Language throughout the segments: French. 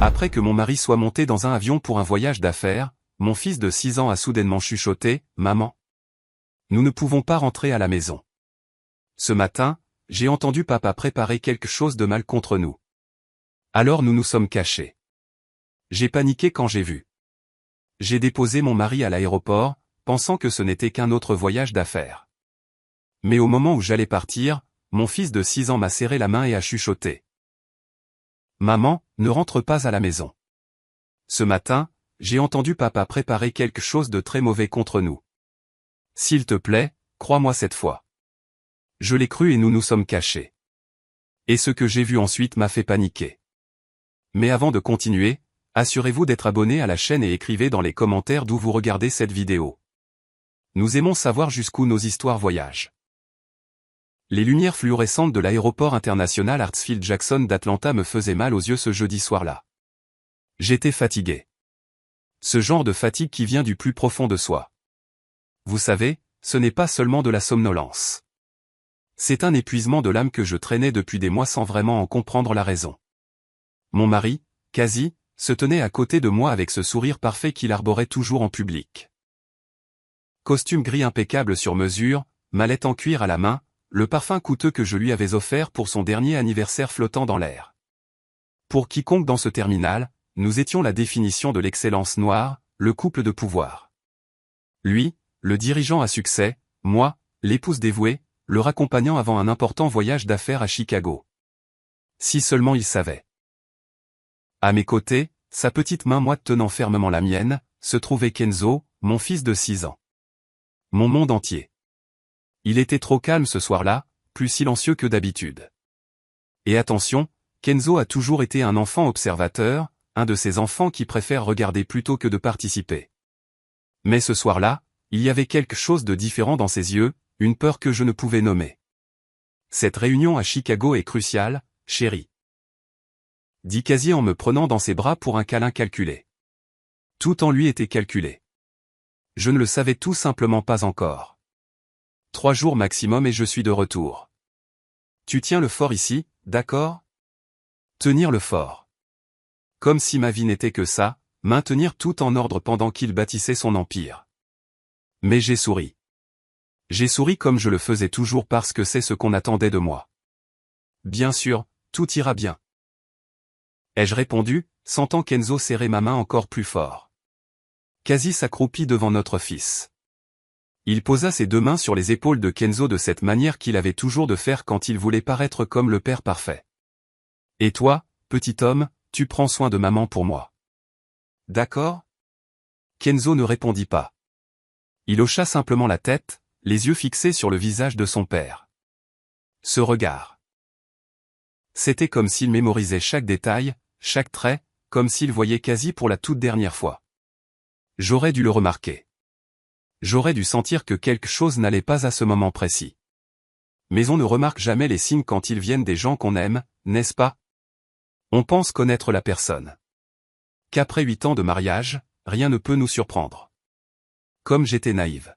Après que mon mari soit monté dans un avion pour un voyage d'affaires, mon fils de 6 ans a soudainement chuchoté, « Maman, nous ne pouvons pas rentrer à la maison. » Ce matin, j'ai entendu papa préparer quelque chose de mal contre nous. Alors nous nous sommes cachés. J'ai paniqué quand j'ai vu. J'ai déposé mon mari à l'aéroport, pensant que ce n'était qu'un autre voyage d'affaires. Mais au moment où j'allais partir, mon fils de 6 ans m'a serré la main et a chuchoté. « Maman, ne rentre pas à la maison. » Ce matin, j'ai entendu papa préparer quelque chose de très mauvais contre nous. S'il te plaît, crois-moi cette fois. Je l'ai cru et nous nous sommes cachés. Et ce que j'ai vu ensuite m'a fait paniquer. Mais avant de continuer, assurez-vous d'être abonné à la chaîne et écrivez dans les commentaires d'où vous regardez cette vidéo. Nous aimons savoir jusqu'où nos histoires voyagent. Les lumières fluorescentes de l'aéroport international Hartsfield-Jackson d'Atlanta me faisaient mal aux yeux ce jeudi soir-là. J'étais fatigué. Ce genre de fatigue qui vient du plus profond de soi. Vous savez, ce n'est pas seulement de la somnolence. C'est un épuisement de l'âme que je traînais depuis des mois sans vraiment en comprendre la raison. Mon mari, Kazi, se tenait à côté de moi avec ce sourire parfait qu'il arborait toujours en public. Costume gris impeccable sur mesure, mallette en cuir à la main, le parfum coûteux que je lui avais offert pour son dernier anniversaire flottant dans l'air. Pour quiconque dans ce terminal, nous étions la définition de l'excellence noire, le couple de pouvoir. Lui, le dirigeant à succès, moi, l'épouse dévouée, le raccompagnant avant un important voyage d'affaires à Chicago. Si seulement il savait. À mes côtés, sa petite main moite tenant fermement la mienne, se trouvait Kenzo, mon fils de 6 ans. Mon monde entier. Il était trop calme ce soir-là, plus silencieux que d'habitude. Et attention, Kenzo a toujours été un enfant observateur, un de ces enfants qui préfèrent regarder plutôt que de participer. Mais ce soir-là, il y avait quelque chose de différent dans ses yeux, une peur que je ne pouvais nommer. Cette réunion à Chicago est cruciale, chérie. Dit Kazi en me prenant dans ses bras pour un câlin calculé. Tout en lui était calculé. Je ne le savais tout simplement pas encore. 3 jours maximum et je suis de retour. Tu tiens le fort ici, d'accord? Tenir le fort. Comme si ma vie n'était que ça, maintenir tout en ordre pendant qu'il bâtissait son empire. Mais j'ai souri. J'ai souri comme je le faisais toujours parce que c'est ce qu'on attendait de moi. Bien sûr, tout ira bien. Ai-je répondu, sentant Kenzo serrer ma main encore plus fort. Kazi s'accroupit devant notre fils. Il posa ses 2 mains sur les épaules de Kenzo de cette manière qu'il avait toujours de faire quand il voulait paraître comme le père parfait. Et toi, petit homme, tu prends soin de maman pour moi. D'accord? Kenzo ne répondit pas. Il hocha simplement la tête, les yeux fixés sur le visage de son père. Ce regard. C'était comme s'il mémorisait chaque détail, chaque trait, comme s'il voyait Kazi pour la toute dernière fois. J'aurais dû le remarquer. J'aurais dû sentir que quelque chose n'allait pas à ce moment précis. Mais on ne remarque jamais les signes quand ils viennent des gens qu'on aime, n'est-ce pas? On pense connaître la personne. Qu'après 8 ans de mariage, rien ne peut nous surprendre. Comme j'étais naïve.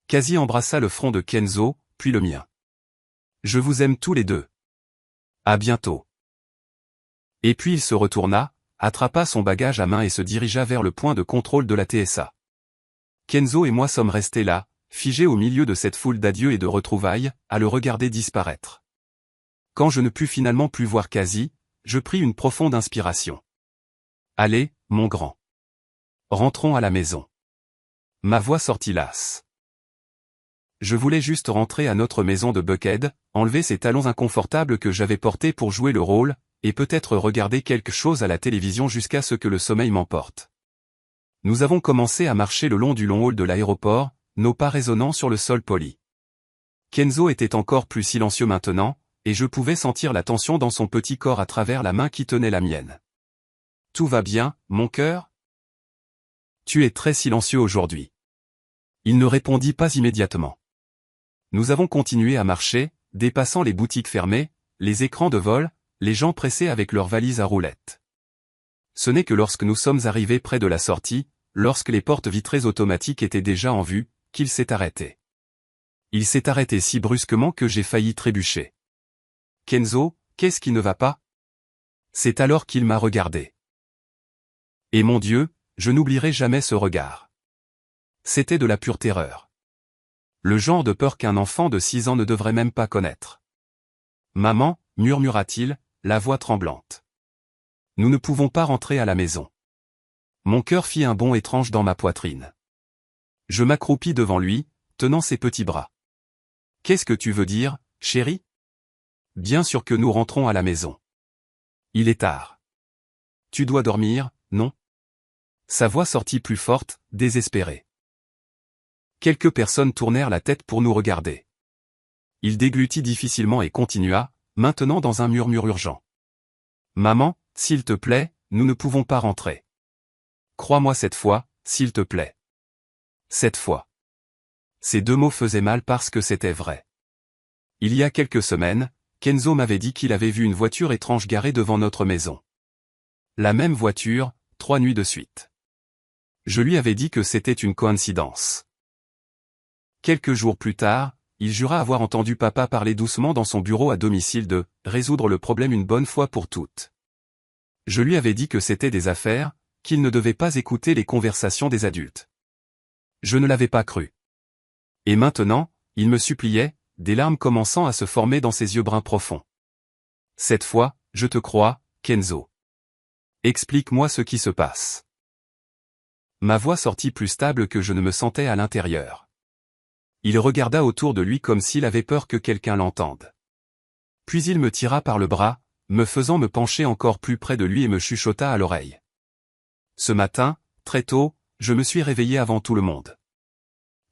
Kazi embrassa le front de Kenzo, puis le mien. Je vous aime tous les deux. À bientôt. Et puis il se retourna, attrapa son bagage à main et se dirigea vers le point de contrôle de la TSA. Kenzo et moi sommes restés là, figés au milieu de cette foule d'adieux et de retrouvailles, à le regarder disparaître. Quand je ne pus finalement plus voir Kazi, je pris une profonde inspiration. Allez, mon grand. Rentrons à la maison. Ma voix sortit lasse. Je voulais juste rentrer à notre maison de Buckhead, enlever ces talons inconfortables que j'avais portés pour jouer le rôle, et peut-être regarder quelque chose à la télévision jusqu'à ce que le sommeil m'emporte. Nous avons commencé à marcher le long du long hall de l'aéroport, nos pas résonnant sur le sol poli. Kenzo était encore plus silencieux maintenant, et je pouvais sentir la tension dans son petit corps à travers la main qui tenait la mienne. Tout va bien, mon cœur? Tu es très silencieux aujourd'hui. Il ne répondit pas immédiatement. Nous avons continué à marcher, dépassant les boutiques fermées, les écrans de vol, les gens pressés avec leurs valises à roulettes. Ce n'est que lorsque nous sommes arrivés près de la sortie, lorsque les portes vitrées automatiques étaient déjà en vue, qu'il s'est arrêté. Il s'est arrêté si brusquement que j'ai failli trébucher. Kenzo, qu'est-ce qui ne va pas? C'est alors qu'il m'a regardé. Et mon Dieu, je n'oublierai jamais ce regard. C'était de la pure terreur. Le genre de peur qu'un enfant de 6 ans ne devrait même pas connaître. Maman, murmura-t-il, la voix tremblante. Nous ne pouvons pas rentrer à la maison. Mon cœur fit un bond étrange dans ma poitrine. Je m'accroupis devant lui, tenant ses petits bras. Qu'est-ce que tu veux dire, chérie? Bien sûr que nous rentrons à la maison. Il est tard. Tu dois dormir, non? Sa voix sortit plus forte, désespérée. Quelques personnes tournèrent la tête pour nous regarder. Il déglutit difficilement et continua, maintenant dans un murmure urgent. Maman, s'il te plaît, nous ne pouvons pas rentrer. Crois-moi cette fois, s'il te plaît. Cette fois. Ces 2 mots faisaient mal parce que c'était vrai. Il y a quelques semaines, Kenzo m'avait dit qu'il avait vu une voiture étrange garée devant notre maison. La même voiture, 3 nuits de suite. Je lui avais dit que c'était une coïncidence. Quelques jours plus tard, il jura avoir entendu papa parler doucement dans son bureau à domicile de « résoudre le problème une bonne fois pour toutes ». Je lui avais dit que c'était des affaires, qu'il ne devait pas écouter les conversations des adultes. Je ne l'avais pas cru. Et maintenant, il me suppliait, des larmes commençant à se former dans ses yeux bruns profonds. Cette fois, je te crois, Kenzo. Explique-moi ce qui se passe. Ma voix sortit plus stable que je ne me sentais à l'intérieur. Il regarda autour de lui comme s'il avait peur que quelqu'un l'entende. Puis il me tira par le bras, me faisant me pencher encore plus près de lui et me chuchota à l'oreille. Ce matin, très tôt, je me suis réveillé avant tout le monde.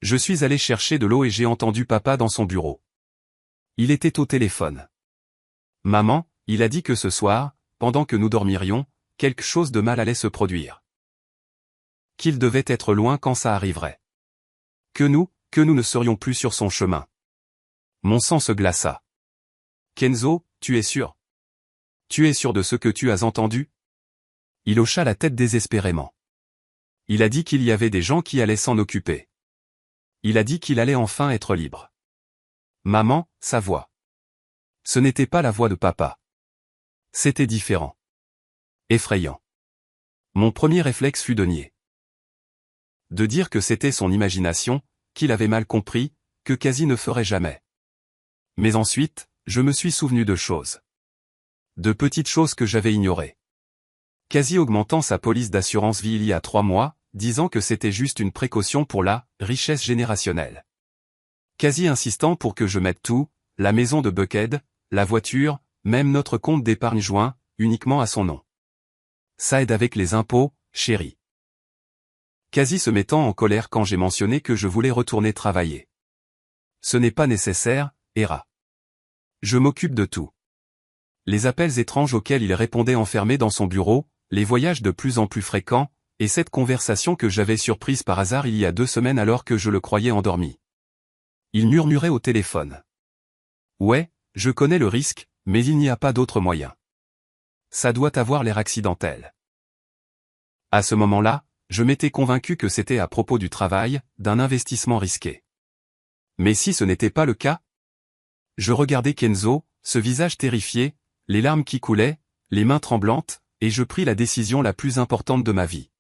Je suis allé chercher de l'eau et j'ai entendu papa dans son bureau. Il était au téléphone. Maman, il a dit que ce soir, pendant que nous dormirions, quelque chose de mal allait se produire. Qu'il devait être loin quand ça arriverait. Que nous ne serions plus sur son chemin. Mon sang se glaça. Kenzo, tu es sûr? Tu es sûr de ce que tu as entendu? Il hocha la tête désespérément. Il a dit qu'il y avait des gens qui allaient s'en occuper. Il a dit qu'il allait enfin être libre. Maman, sa voix. Ce n'était pas la voix de papa. C'était différent. Effrayant. Mon premier réflexe fut de nier. De dire que c'était son imagination, qu'il avait mal compris, que quasi ne ferait jamais. Mais ensuite, je me suis souvenu de choses. De petites choses que j'avais ignorées. Quasi augmentant sa police d'assurance vie il y a 3 mois, disant que c'était juste une précaution pour la richesse générationnelle. Quasi insistant pour que je mette tout, la maison de Buckhead, la voiture, même notre compte d'épargne joint, uniquement à son nom. Ça aide avec les impôts, chérie. Quasi se mettant en colère quand j'ai mentionné que je voulais retourner travailler. Ce n'est pas nécessaire, Hera. Je m'occupe de tout. Les appels étranges auxquels il répondait enfermé dans son bureau, les voyages de plus en plus fréquents, et cette conversation que j'avais surprise par hasard il y a 2 semaines alors que je le croyais endormi. Il murmurait au téléphone. Ouais, je connais le risque, mais il n'y a pas d'autre moyen. Ça doit avoir l'air accidentel. À ce moment-là, je m'étais convaincu que c'était à propos du travail, d'un investissement risqué. Mais si ce n'était pas le cas? Je regardais Kenzo, ce visage terrifié, les larmes qui coulaient, les mains tremblantes, et je pris la décision la plus importante de ma vie.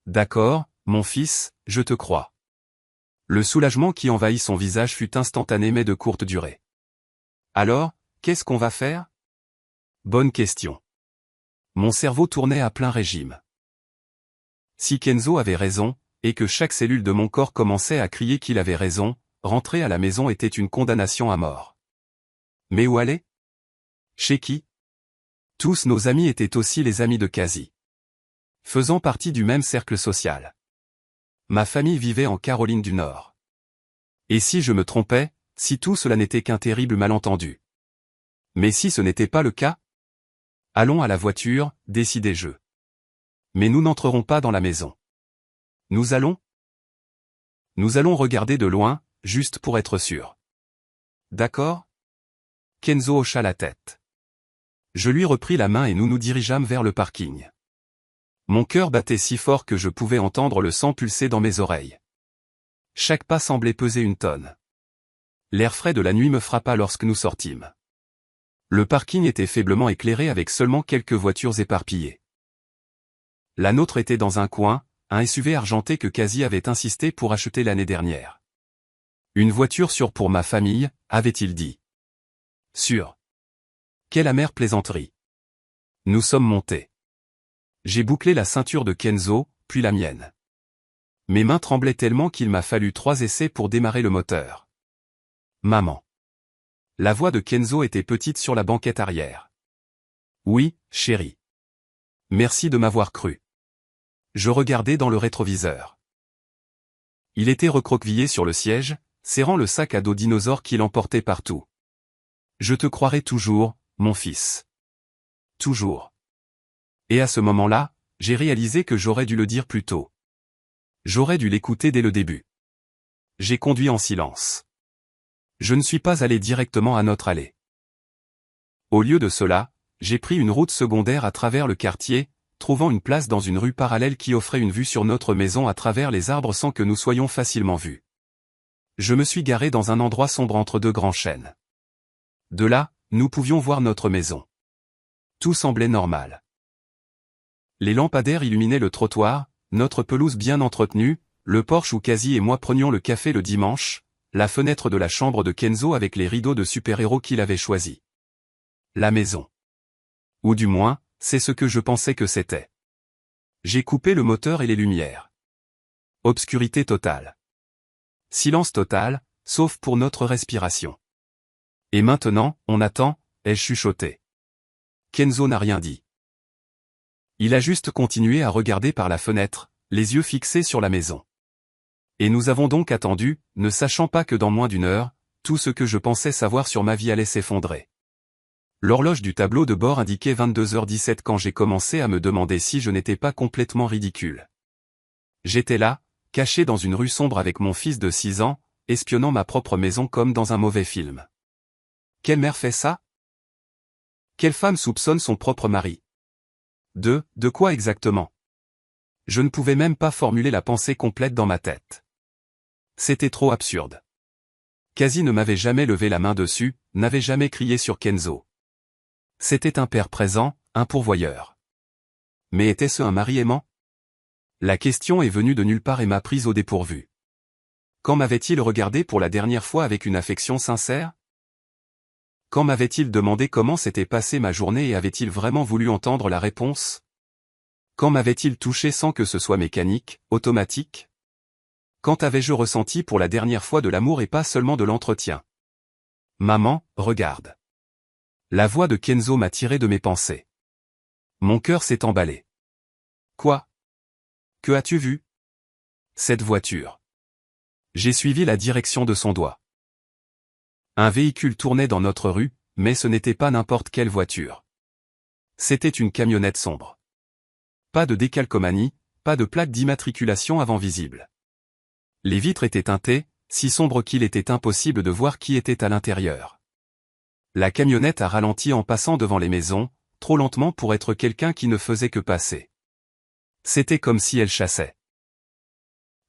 D'accord, mon fils, je te crois. Le soulagement qui envahit son visage fut instantané mais de courte durée. Alors, qu'est-ce qu'on va faire? Bonne question. Mon cerveau tournait à plein régime. Si Kenzo avait raison, et que chaque cellule de mon corps commençait à crier qu'il avait raison, rentrer à la maison était une condamnation à mort. Mais où aller? Chez qui? Tous nos amis étaient aussi les amis de Quasi. Faisant partie du même cercle social. Ma famille vivait en Caroline du Nord. Et si je me trompais, si tout cela n'était qu'un terrible malentendu? Mais si ce n'était pas le cas? Allons à la voiture, décidai-je. Mais nous n'entrerons pas dans la maison. Nous allons regarder de loin, juste pour être sûr. D'accord? Kenzo hocha la tête. Je lui repris la main et nous nous dirigeâmes vers le parking. Mon cœur battait si fort que je pouvais entendre le sang pulser dans mes oreilles. Chaque pas semblait peser 1 tonne. L'air frais de la nuit me frappa lorsque nous sortîmes. Le parking était faiblement éclairé avec seulement quelques voitures éparpillées. La nôtre était dans un coin, un SUV argenté que Quasi avait insisté pour acheter l'année dernière. Une voiture sûre pour ma famille, avait-il dit. Sûr. Quelle amère plaisanterie. Nous sommes montés. J'ai bouclé la ceinture de Kenzo, puis la mienne. Mes mains tremblaient tellement qu'il m'a fallu 3 essais pour démarrer le moteur. Maman. La voix de Kenzo était petite sur la banquette arrière. Oui, chérie. Merci de m'avoir cru. Je regardais dans le rétroviseur. Il était recroquevillé sur le siège, serrant le sac à dos dinosaure qu'il emportait partout. Je te croirai toujours, mon fils. Toujours. Et à ce moment-là, j'ai réalisé que j'aurais dû le dire plus tôt. J'aurais dû l'écouter dès le début. J'ai conduit en silence. Je ne suis pas allé directement à notre allée. Au lieu de cela, j'ai pris une route secondaire à travers le quartier, trouvant une place dans une rue parallèle qui offrait une vue sur notre maison à travers les arbres sans que nous soyons facilement vus. Je me suis garé dans un endroit sombre entre 2 grands chênes. De là, nous pouvions voir notre maison. Tout semblait normal. Les lampadaires illuminaient le trottoir, notre pelouse bien entretenue, le porche où Quasi et moi prenions le café le dimanche, la fenêtre de la chambre de Kenzo avec les rideaux de super-héros qu'il avait choisis. La maison. Ou du moins, c'est ce que je pensais que c'était. J'ai coupé le moteur et les lumières. Obscurité totale. Silence total, sauf pour notre respiration. Et maintenant, on attend, ai-je chuchoté. Kenzo n'a rien dit. Il a juste continué à regarder par la fenêtre, les yeux fixés sur la maison. Et nous avons donc attendu, ne sachant pas que dans moins d'1 heure, tout ce que je pensais savoir sur ma vie allait s'effondrer. L'horloge du tableau de bord indiquait 22h17 quand j'ai commencé à me demander si je n'étais pas complètement ridicule. J'étais là, caché dans une rue sombre avec mon fils de 6 ans, espionnant ma propre maison comme dans un mauvais film. Quelle mère fait ça? Quelle femme soupçonne son propre mari? De quoi exactement? Je ne pouvais même pas formuler la pensée complète dans ma tête. C'était trop absurde. Quasi ne m'avait jamais levé la main dessus, n'avait jamais crié sur Kenzo. C'était un père présent, un pourvoyeur. Mais était-ce un mari aimant? La question est venue de nulle part et m'a prise au dépourvu. Quand m'avait-il regardé pour la dernière fois avec une affection sincère? Quand m'avait-il demandé comment s'était passée ma journée et avait-il vraiment voulu entendre la réponse? Quand m'avait-il touché sans que ce soit mécanique, automatique? Quand avais-je ressenti pour la dernière fois de l'amour et pas seulement de l'entretien? Maman, regarde. La voix de Kenzo m'a tiré de mes pensées. Mon cœur s'est emballé. Quoi? Que as-tu vu? Cette voiture. J'ai suivi la direction de son doigt. Un véhicule tournait dans notre rue, mais ce n'était pas n'importe quelle voiture. C'était une camionnette sombre. Pas de décalcomanie, pas de plaque d'immatriculation avant visible. Les vitres étaient teintées, si sombres qu'il était impossible de voir qui était à l'intérieur. La camionnette a ralenti en passant devant les maisons, trop lentement pour être quelqu'un qui ne faisait que passer. C'était comme si elle chassait.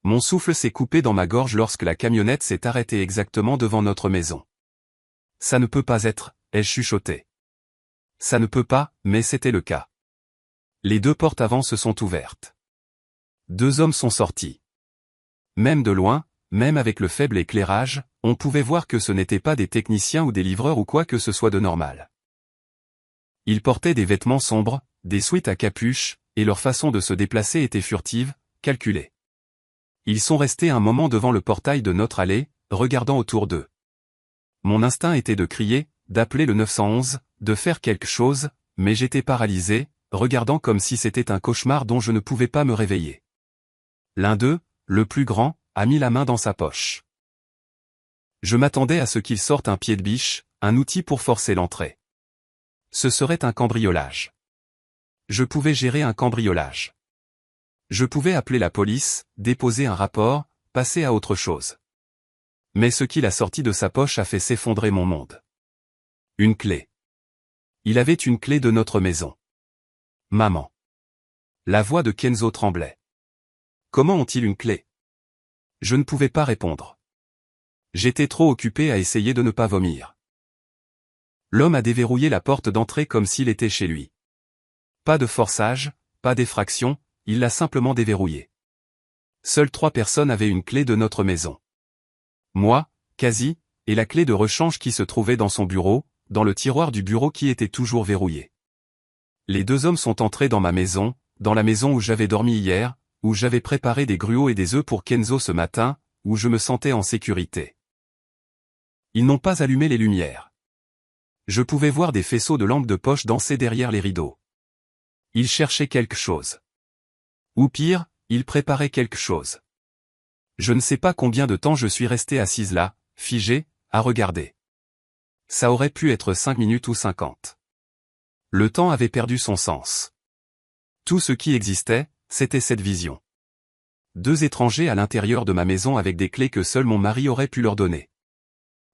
Mon souffle s'est coupé dans ma gorge lorsque la camionnette s'est arrêtée exactement devant notre maison. Ça ne peut pas être, ai-je chuchoté. Ça ne peut pas, mais c'était le cas. Les 2 portes avant se sont ouvertes. 2 hommes sont sortis. Même de loin, même avec le faible éclairage, on pouvait voir que ce n'étaient pas des techniciens ou des livreurs ou quoi que ce soit de normal. Ils portaient des vêtements sombres, des sweats à capuche, et leur façon de se déplacer était furtive, calculée. Ils sont restés un moment devant le portail de notre allée, regardant autour d'eux. Mon instinct était de crier, d'appeler le 911, de faire quelque chose, mais j'étais paralysé, regardant comme si c'était un cauchemar dont je ne pouvais pas me réveiller. L'un d'eux, le plus grand, a mis la main dans sa poche. Je m'attendais à ce qu'il sorte un pied de biche, un outil pour forcer l'entrée. Ce serait un cambriolage. Je pouvais gérer un cambriolage. Je pouvais appeler la police, déposer un rapport, passer à autre chose. Mais ce qu'il a sorti de sa poche a fait s'effondrer mon monde. Une clé. Il avait une clé de notre maison. Maman. La voix de Kenzo tremblait. Comment ont-ils une clé? Je ne pouvais pas répondre. J'étais trop occupé à essayer de ne pas vomir. L'homme a déverrouillé la porte d'entrée comme s'il était chez lui. Pas de forçage, pas d'effraction, il l'a simplement déverrouillée. Seules 3 personnes avaient une clé de notre maison. Moi, Quasi, et la clé de rechange qui se trouvait dans son bureau, dans le tiroir du bureau qui était toujours verrouillé. Les 2 hommes sont entrés dans ma maison, dans la maison où j'avais dormi hier, où j'avais préparé des gruaux et des œufs pour Kenzo ce matin, où je me sentais en sécurité. Ils n'ont pas allumé les lumières. Je pouvais voir des faisceaux de lampes de poche danser derrière les rideaux. Ils cherchaient quelque chose. Ou pire, ils préparaient quelque chose. Je ne sais pas combien de temps je suis resté assise là, figée, à regarder. Ça aurait pu être 5 minutes ou 50. Le temps avait perdu son sens. Tout ce qui existait, c'était cette vision. 2 étrangers à l'intérieur de ma maison avec des clés que seul mon mari aurait pu leur donner.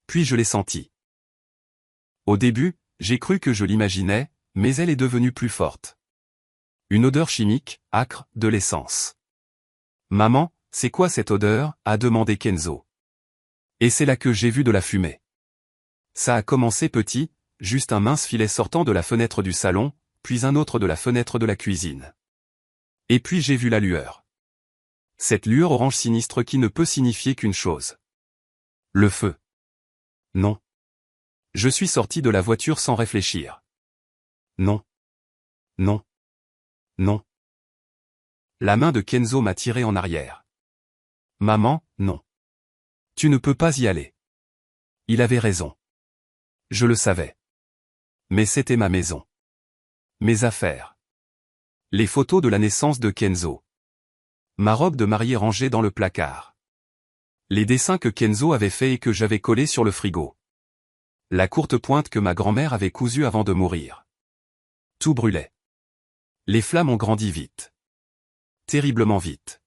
Puis je l'ai senti. Au début, j'ai cru que je l'imaginais, mais elle est devenue plus forte. Une odeur chimique, âcre, de l'essence. « Maman, c'est quoi cette odeur ?» a demandé Kenzo. Et c'est là que j'ai vu de la fumée. Ça a commencé petit, juste un mince filet sortant de la fenêtre du salon, puis un autre de la fenêtre de la cuisine. Et puis j'ai vu la lueur. Cette lueur orange sinistre qui ne peut signifier qu'une chose. Le feu. Non. Je suis sorti de la voiture sans réfléchir. Non. Non. Non. La main de Kenzo m'a tiré en arrière. Maman, non. Tu ne peux pas y aller. Il avait raison. Je le savais. Mais c'était ma maison. Mes affaires. Les photos de la naissance de Kenzo. Ma robe de mariée rangée dans le placard. Les dessins que Kenzo avait faits et que j'avais collés sur le frigo. La courte pointe que ma grand-mère avait cousue avant de mourir. Tout brûlait. Les flammes ont grandi vite. Terriblement vite.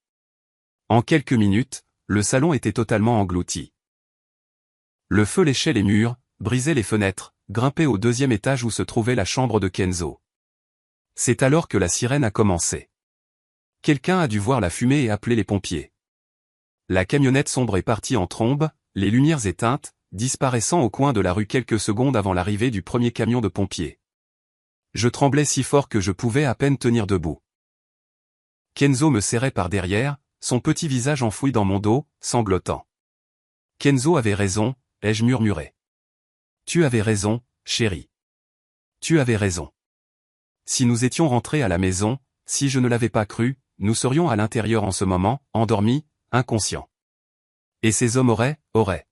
En quelques minutes, le salon était totalement englouti. Le feu léchait les murs, brisait les fenêtres, grimpait au 2e étage où se trouvait la chambre de Kenzo. C'est alors que la sirène a commencé. Quelqu'un a dû voir la fumée et appeler les pompiers. La camionnette sombre est partie en trombe, les lumières éteintes, disparaissant au coin de la rue quelques secondes avant l'arrivée du premier camion de pompiers. Je tremblais si fort que je pouvais à peine tenir debout. Kenzo me serrait par derrière, son petit visage enfoui dans mon dos, sanglotant. Kenzo avait raison, ai-je murmuré. Tu avais raison, chérie. Tu avais raison. Si nous étions rentrés à la maison, si je ne l'avais pas cru, nous serions à l'intérieur en ce moment, endormis, inconscients. Et ces hommes auraient.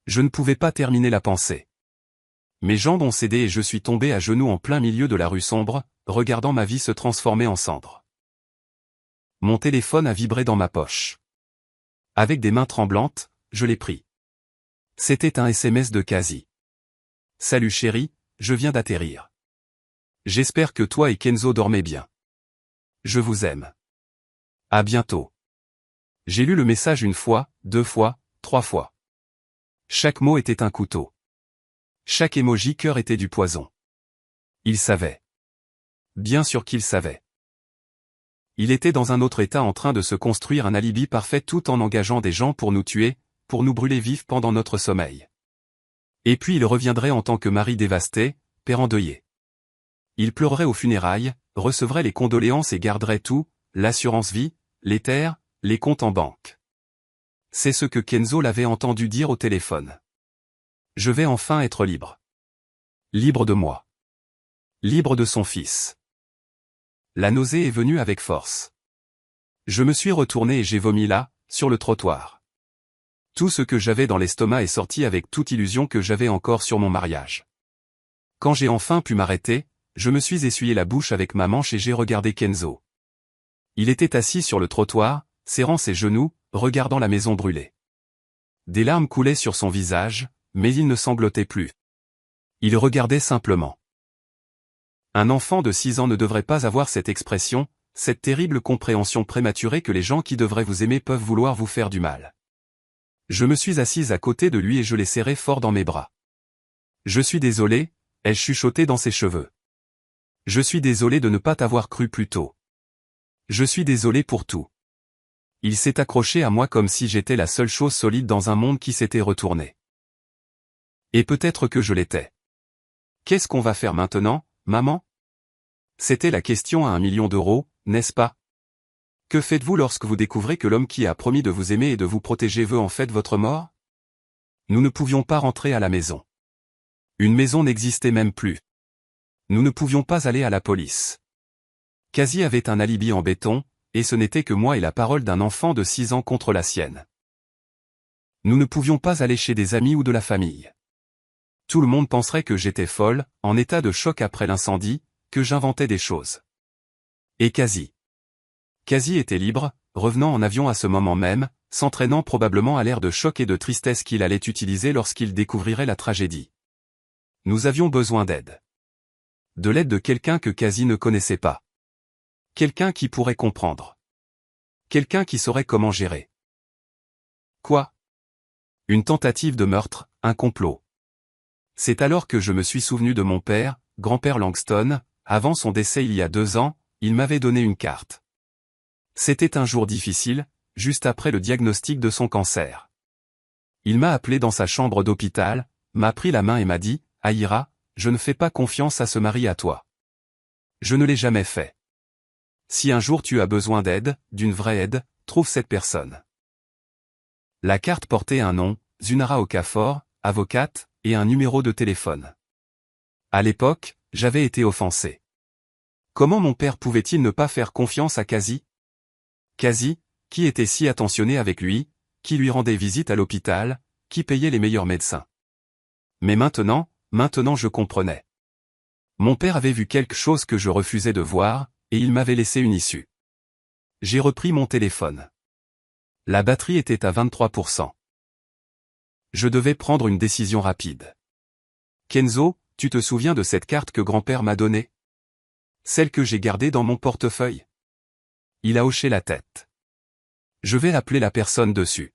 Je ne pouvais pas terminer la pensée. Mes jambes ont cédé et je suis tombé à genoux en plein milieu de la rue sombre, regardant ma vie se transformer en cendres. Mon téléphone a vibré dans ma poche. Avec des mains tremblantes, je l'ai pris. C'était un SMS de Quasi. Salut chérie, je viens d'atterrir. J'espère que toi et Kenzo dormez bien. Je vous aime. À bientôt. J'ai lu le message 1 fois, 2 fois, 3 fois. Chaque mot était un couteau. Chaque émoji cœur était du poison. Il savait. Bien sûr qu'il savait. Il était dans un autre état en train de se construire un alibi parfait tout en engageant des gens pour nous tuer, pour nous brûler vifs pendant notre sommeil. Et puis il reviendrait en tant que mari dévasté, père endeuillé. Il pleurerait aux funérailles, recevrait les condoléances et garderait tout, l'assurance vie, les terres, les comptes en banque. C'est ce que Kenzo l'avait entendu dire au téléphone. Je vais enfin être libre. Libre de moi. Libre de son fils. La nausée est venue avec force. Je me suis retourné et j'ai vomi là, sur le trottoir. Tout ce que j'avais dans l'estomac est sorti avec toute illusion que j'avais encore sur mon mariage. Quand j'ai enfin pu m'arrêter, je me suis essuyé la bouche avec ma manche et j'ai regardé Kenzo. Il était assis sur le trottoir, serrant ses genoux, regardant la maison brûler. Des larmes coulaient sur son visage, mais il ne sanglotait plus. Il regardait simplement. Un enfant de 6 ans ne devrait pas avoir cette expression, cette terrible compréhension prématurée que les gens qui devraient vous aimer peuvent vouloir vous faire du mal. Je me suis assise à côté de lui et je l'ai serré fort dans mes bras. Je suis désolé, ai-je chuchoté dans ses cheveux. Je suis désolé de ne pas t'avoir cru plus tôt. Je suis désolé pour tout. Il s'est accroché à moi comme si j'étais la seule chose solide dans un monde qui s'était retourné. Et peut-être que je l'étais. Qu'est-ce qu'on va faire maintenant, maman ? C'était la question à 1 million d'euros, n'est-ce pas ? Que faites-vous lorsque vous découvrez que l'homme qui a promis de vous aimer et de vous protéger veut en fait votre mort? Nous ne pouvions pas rentrer à la maison. Une maison n'existait même plus. Nous ne pouvions pas aller à la police. Cassie avait un alibi en béton, et ce n'était que moi et la parole d'un enfant de 6 ans contre la sienne. Nous ne pouvions pas aller chez des amis ou de la famille. Tout le monde penserait que j'étais folle, en état de choc après l'incendie, que j'inventais des choses. Et Cassie était libre, revenant en avion à ce moment même, s'entraînant probablement à l'air de choc et de tristesse qu'il allait utiliser lorsqu'il découvrirait la tragédie. Nous avions besoin d'aide. De l'aide de quelqu'un que Cassie ne connaissait pas. Quelqu'un qui pourrait comprendre. Quelqu'un qui saurait comment gérer. Quoi? Une tentative de meurtre, un complot. C'est alors que je me suis souvenu de mon père, grand-père Langston. Avant son décès il y a 2 ans, il m'avait donné une carte. C'était un jour difficile, juste après le diagnostic de son cancer. Il m'a appelé dans sa chambre d'hôpital, m'a pris la main et m'a dit, « Aïra, je ne fais pas confiance à ce mari à toi. Je ne l'ai jamais fait. Si un jour tu as besoin d'aide, d'une vraie aide, trouve cette personne. » La carte portait un nom, Zunara Okafor, avocate, et un numéro de téléphone. À l'époque, j'avais été offensé. Comment mon père pouvait-il ne pas faire confiance à Cassie? Cassie, qui était si attentionné avec lui, qui lui rendait visite à l'hôpital, qui payait les meilleurs médecins. Mais maintenant je comprenais. Mon père avait vu quelque chose que je refusais de voir, et il m'avait laissé une issue. J'ai repris mon téléphone. La batterie était à 23%. Je devais prendre une décision rapide. Kenzo, tu te souviens de cette carte que grand-père m'a donnée? Celle que j'ai gardée dans mon portefeuille? Il a hoché la tête. Je vais appeler la personne dessus.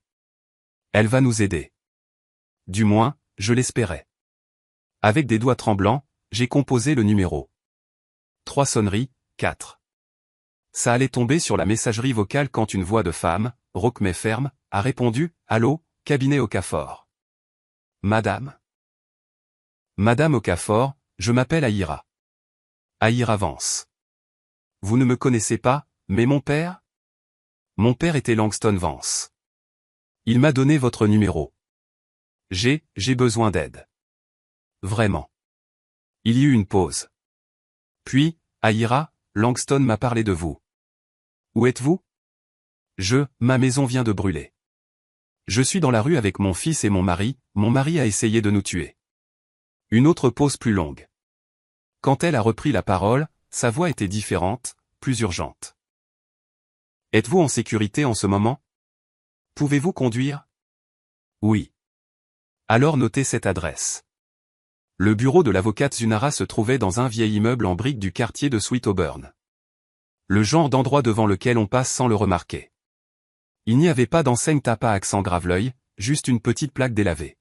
Elle va nous aider. Du moins, je l'espérais. Avec des doigts tremblants, j'ai composé le numéro. 3 sonneries, 4. Ça allait tomber sur la messagerie vocale quand une voix de femme, rauque mais ferme, a répondu, « Allô, cabinet Okafor. »« Madame. Madame Okafor, je m'appelle Aïra. » Aïra Vance. Vous ne me connaissez pas, mais mon père? Mon père était Langston Vance. Il m'a donné votre numéro. J'ai besoin d'aide. Vraiment. Il y eut une pause. Puis, Aïra, Langston m'a parlé de vous. Où êtes-vous? Ma maison vient de brûler. Je suis dans la rue avec mon fils et mon mari a essayé de nous tuer. Une autre pause plus longue. Quand elle a repris la parole, sa voix était différente, plus urgente. Êtes-vous en sécurité en ce moment? Pouvez-vous conduire? Oui. Alors notez cette adresse. Le bureau de l'avocate Zunara se trouvait dans un vieil immeuble en briques du quartier de Sweet Auburn. Le genre d'endroit devant lequel on passe sans le remarquer. Il n'y avait pas d'enseigne tape à accent grave-l'œil, juste une petite plaque délavée.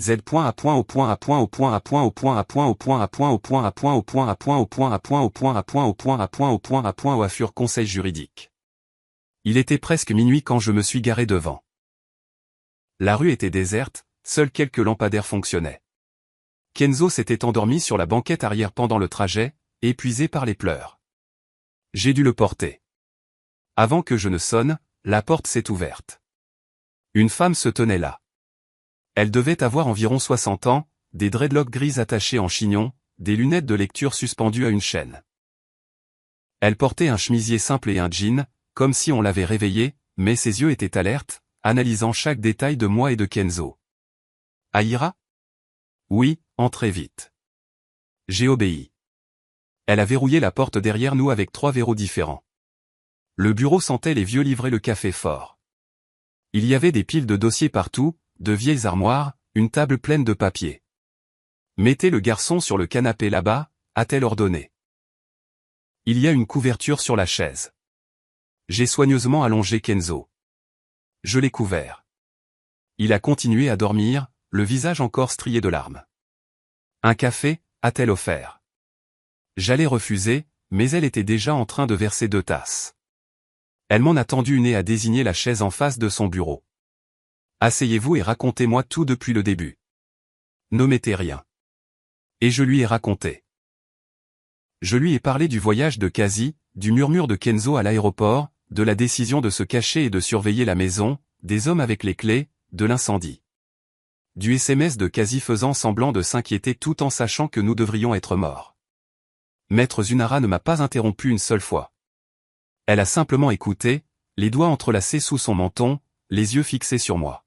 Z point à point au point à point au point à point au point à point au point à point au point à point au point à point au point à point au point à point au point à point au point à point au affure conseil juridique. Il était presque minuit quand je me suis garé devant. La rue était déserte, seuls quelques lampadaires fonctionnaient. Kenzo s'était endormi sur la banquette arrière pendant le trajet, épuisé par les pleurs. J'ai dû le porter. Avant que je ne sonne, la porte s'est ouverte. Une femme se tenait là. Elle devait avoir environ 60 ans, des dreadlocks grises attachés en chignon, des lunettes de lecture suspendues à une chaîne. Elle portait un chemisier simple et un jean, comme si on l'avait réveillée, mais ses yeux étaient alertes, analysant chaque détail de moi et de Kenzo. Aïra? Oui, entrez vite. J'ai obéi. Elle a verrouillé la porte derrière nous avec 3 verrous différents. Le bureau sentait les vieux livrer le café fort. Il y avait des piles de dossiers partout, de vieilles armoires, une table pleine de papiers. Mettez le garçon sur le canapé là-bas, a-t-elle ordonné. Il y a une couverture sur la chaise. J'ai soigneusement allongé Kenzo. Je l'ai couvert. Il a continué à dormir, le visage encore strié de larmes. Un café, a-t-elle offert. J'allais refuser, mais elle était déjà en train de verser 2 tasses. Elle m'en a tendu une et a désigné la chaise en face de son bureau. Asseyez-vous et racontez-moi tout depuis le début. N'omettez rien. Et je lui ai raconté. Je lui ai parlé du voyage de Cassie, du murmure de Kenzo à l'aéroport, de la décision de se cacher et de surveiller la maison, des hommes avec les clés, de l'incendie. Du SMS de Kazi faisant semblant de s'inquiéter tout en sachant que nous devrions être morts. Maître Zunara ne m'a pas interrompu une seule fois. Elle a simplement écouté, les doigts entrelacés sous son menton, les yeux fixés sur moi.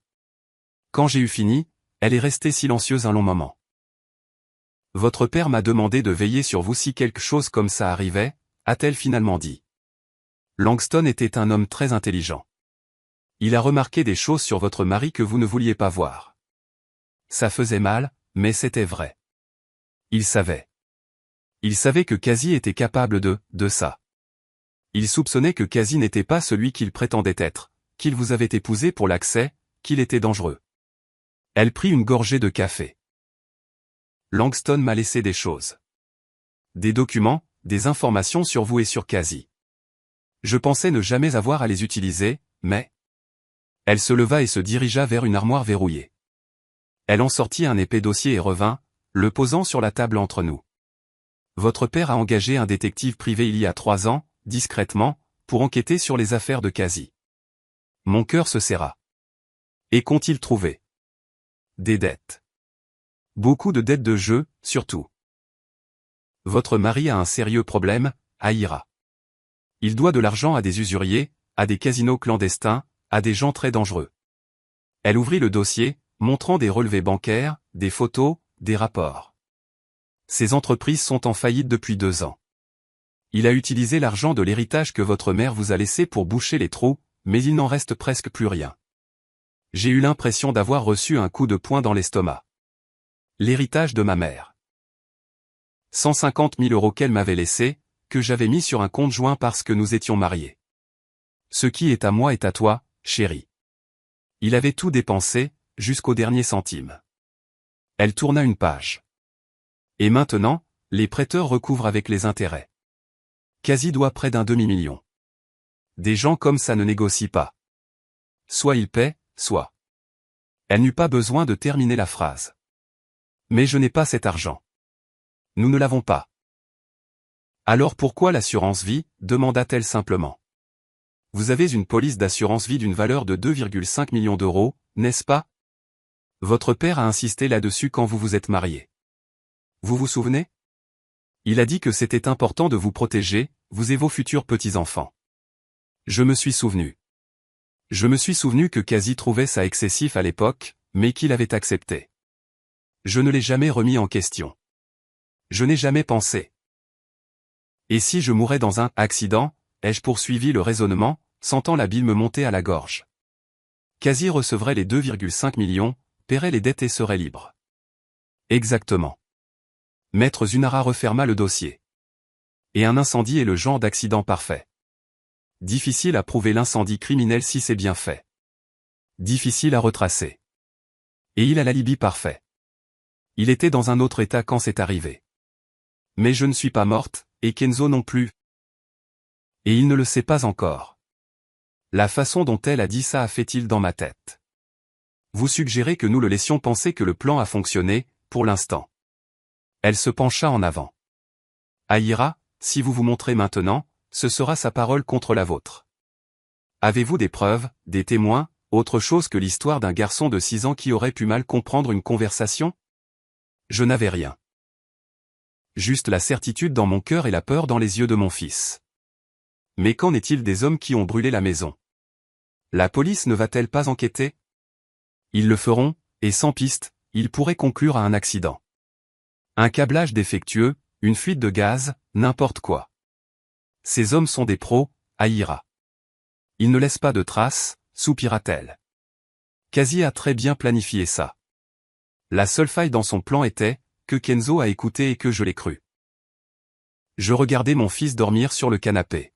Quand j'ai eu fini, elle est restée silencieuse un long moment. Votre père m'a demandé de veiller sur vous si quelque chose comme ça arrivait, a-t-elle finalement dit. Langston était un homme très intelligent. Il a remarqué des choses sur votre mari que vous ne vouliez pas voir. Ça faisait mal, mais c'était vrai. Il savait. Il savait que Kazi était capable de ça. Il soupçonnait que Kazi n'était pas celui qu'il prétendait être, qu'il vous avait épousé pour l'accès, qu'il était dangereux. Elle prit une gorgée de café. Langston m'a laissé des choses. Des documents, des informations sur vous et sur Kazi. Je pensais ne jamais avoir à les utiliser, mais... Elle se leva et se dirigea vers une armoire verrouillée. Elle en sortit un épais dossier et revint, le posant sur la table entre nous. Votre père a engagé un détective privé il y a 3 ans, discrètement, pour enquêter sur les affaires de Kazi. Mon cœur se serra. Et qu'ont-ils trouvé? Des dettes. Beaucoup de dettes de jeu, surtout. Votre mari a un sérieux problème, Aïra. Il doit de l'argent à des usuriers, à des casinos clandestins, à des gens très dangereux. Elle ouvrit le dossier, montrant des relevés bancaires, des photos, des rapports. Ces entreprises sont en faillite depuis 2 ans. Il a utilisé l'argent de l'héritage que votre mère vous a laissé pour boucher les trous, mais il n'en reste presque plus rien. J'ai eu l'impression d'avoir reçu un coup de poing dans l'estomac. L'héritage de ma mère. 150 000 € qu'elle m'avait laissé, que j'avais mis sur un compte joint parce que nous étions mariés. Ce qui est à moi est à toi, chérie. Il avait tout dépensé, jusqu'au dernier centime. Elle tourna une page. Et maintenant, les prêteurs recouvrent avec les intérêts. Kazi doit près d'un demi-million. Des gens comme ça ne négocient pas. Soit ils paient, soit. Elle n'eut pas besoin de terminer la phrase. Mais je n'ai pas cet argent. Nous ne l'avons pas. Alors pourquoi l'assurance vie, demanda-t-elle simplement. Vous avez une police d'assurance vie d'une valeur de 2,5 millions d'euros, n'est-ce pas? Votre père a insisté là-dessus quand vous vous êtes mariés. Vous vous souvenez? Il a dit que c'était important de vous protéger, vous et vos futurs petits-enfants. Je me suis souvenu. Je me suis souvenu que Kazi trouvait ça excessif à l'époque, mais qu'il avait accepté. Je ne l'ai jamais remis en question. Je n'ai jamais pensé. Et si je mourais dans un accident, ai-je poursuivi le raisonnement, sentant la bile me monter à la gorge. Kazi recevrait les 2,5 millions, paierait les dettes et serait libre. Exactement. Maître Zunara referma le dossier. Et un incendie est le genre d'accident parfait. Difficile à prouver l'incendie criminel si c'est bien fait. Difficile à retracer. Et il a l'alibi parfait. Il était dans un autre état quand c'est arrivé. Mais je ne suis pas morte, et Kenzo non plus. Et il ne le sait pas encore. La façon dont elle a dit ça a fait-il dans ma tête. Vous suggérez que nous le laissions penser que le plan a fonctionné, pour l'instant. Elle se pencha en avant. Aïra, si vous vous montrez maintenant, ce sera sa parole contre la vôtre. Avez-vous des preuves, des témoins, autre chose que l'histoire d'un garçon de 6 ans qui aurait pu mal comprendre une conversation? Je n'avais rien. Juste la certitude dans mon cœur et la peur dans les yeux de mon fils. Mais qu'en est-il des hommes qui ont brûlé la maison? La police ne va-t-elle pas enquêter? Ils le feront, et sans piste, ils pourraient conclure à un accident. Un câblage défectueux, une fuite de gaz, n'importe quoi. Ces hommes sont des pros, Aïra. Ils ne laissent pas de traces, soupira-t-elle. Kazi a très bien planifié ça. La seule faille dans son plan était, que Kenzo a écouté et que je l'ai cru. Je regardais mon fils dormir sur le canapé.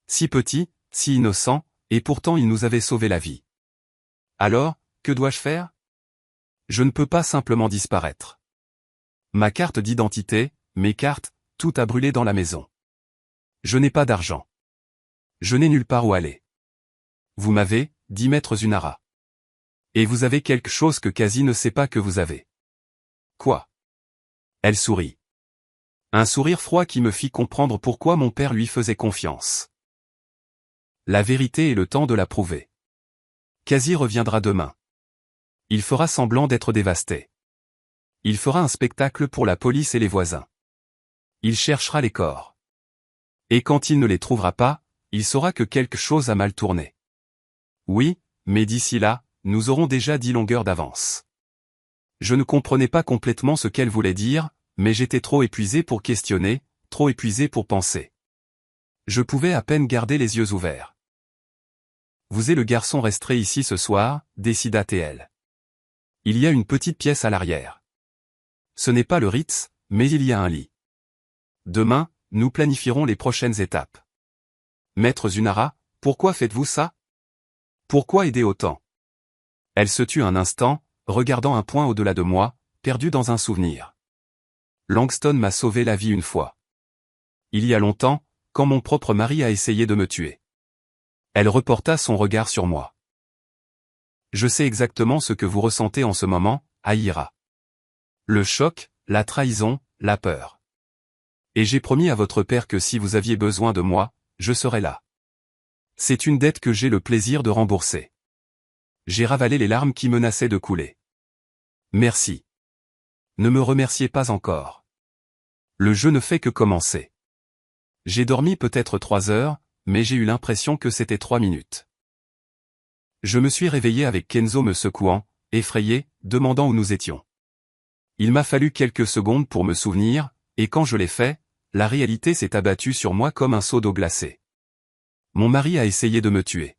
Si petit, si innocent, et pourtant il nous avait sauvé la vie. Alors, que dois-je faire? Je ne peux pas simplement disparaître. Ma carte d'identité, mes cartes, tout a brûlé dans la maison. Je n'ai pas d'argent. Je n'ai nulle part où aller. Vous m'avez, dit Maître Zunara. Et vous avez quelque chose que Kazi ne sait pas que vous avez. Quoi? Elle sourit. Un sourire froid qui me fit comprendre pourquoi mon père lui faisait confiance. La vérité est le temps de la prouver. Kazi reviendra demain. Il fera semblant d'être dévasté. Il fera un spectacle pour la police et les voisins. Il cherchera les corps. Et quand il ne les trouvera pas, il saura que quelque chose a mal tourné. Oui, mais d'ici là, nous aurons déjà 10 longueurs d'avance. Je ne comprenais pas complètement ce qu'elle voulait dire, mais j'étais trop épuisé pour questionner, trop épuisé pour penser. Je pouvais à peine garder les yeux ouverts. Vous et le garçon resterez ici ce soir, décida TL. Il y a une petite pièce à l'arrière. Ce n'est pas le Ritz, mais il y a un lit. Demain, nous planifierons les prochaines étapes. Maître Zunara, pourquoi faites-vous ça? Pourquoi aider autant? Elle se tut un instant, regardant un point au-delà de moi, perdue dans un souvenir. Langston m'a sauvé la vie une fois. Il y a longtemps, quand mon propre mari a essayé de me tuer. Elle reporta son regard sur moi. Je sais exactement ce que vous ressentez en ce moment, Aïra. Le choc, la trahison, la peur. Et j'ai promis à votre père que si vous aviez besoin de moi, je serais là. C'est une dette que j'ai le plaisir de rembourser. J'ai ravalé les larmes qui menaçaient de couler. Merci. Ne me remerciez pas encore. Le jeu ne fait que commencer. J'ai dormi peut-être 3 heures, mais j'ai eu l'impression que c'était 3 minutes. Je me suis réveillé avec Kenzo me secouant, effrayé, demandant où nous étions. Il m'a fallu quelques secondes pour me souvenir, et quand je l'ai fait, la réalité s'est abattue sur moi comme un seau d'eau glacée. Mon mari a essayé de me tuer.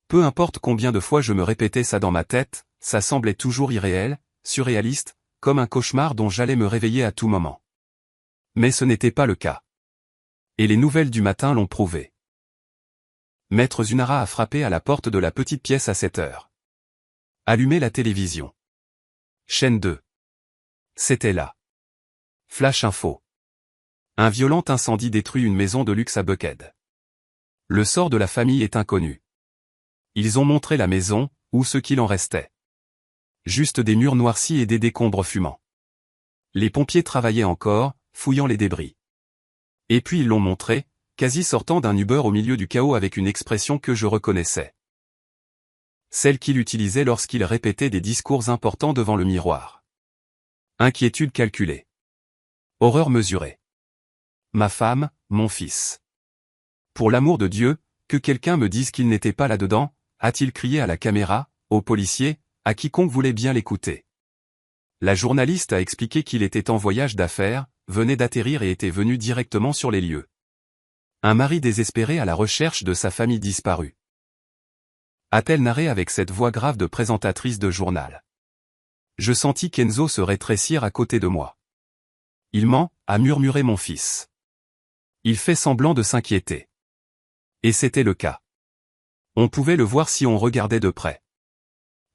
Peu importe combien de fois je me répétais ça dans ma tête, ça semblait toujours irréel, surréaliste, comme un cauchemar dont j'allais me réveiller à tout moment. Mais ce n'était pas le cas. Et les nouvelles du matin l'ont prouvé. Maître Zunara a frappé à la porte de la petite pièce à 7 heures. Allumez la télévision. Chaîne 2. C'était là. Flash info. Un violent incendie détruit une maison de luxe à Buckhead. Le sort de la famille est inconnu. Ils ont montré la maison, ou ce qu'il en restait. Juste des murs noircis et des décombres fumants. Les pompiers travaillaient encore, fouillant les débris. Et puis ils l'ont montré, quasi sortant d'un Uber au milieu du chaos avec une expression que je reconnaissais. Celle qu'il utilisait lorsqu'il répétait des discours importants devant le miroir. Inquiétude calculée. Horreur mesurée. Ma femme, mon fils. Pour l'amour de Dieu, que quelqu'un me dise qu'il n'était pas là-dedans, a-t-il crié à la caméra, aux policiers, à quiconque voulait bien l'écouter. La journaliste a expliqué qu'il était en voyage d'affaires, venait d'atterrir et était venu directement sur les lieux. Un mari désespéré à la recherche de sa famille disparue. A-t-elle narré avec cette voix grave de présentatrice de journal. Je sentis Kenzo se rétrécir à côté de moi. Il ment, a murmuré mon fils. Il fait semblant de s'inquiéter. Et c'était le cas. On pouvait le voir si on regardait de près.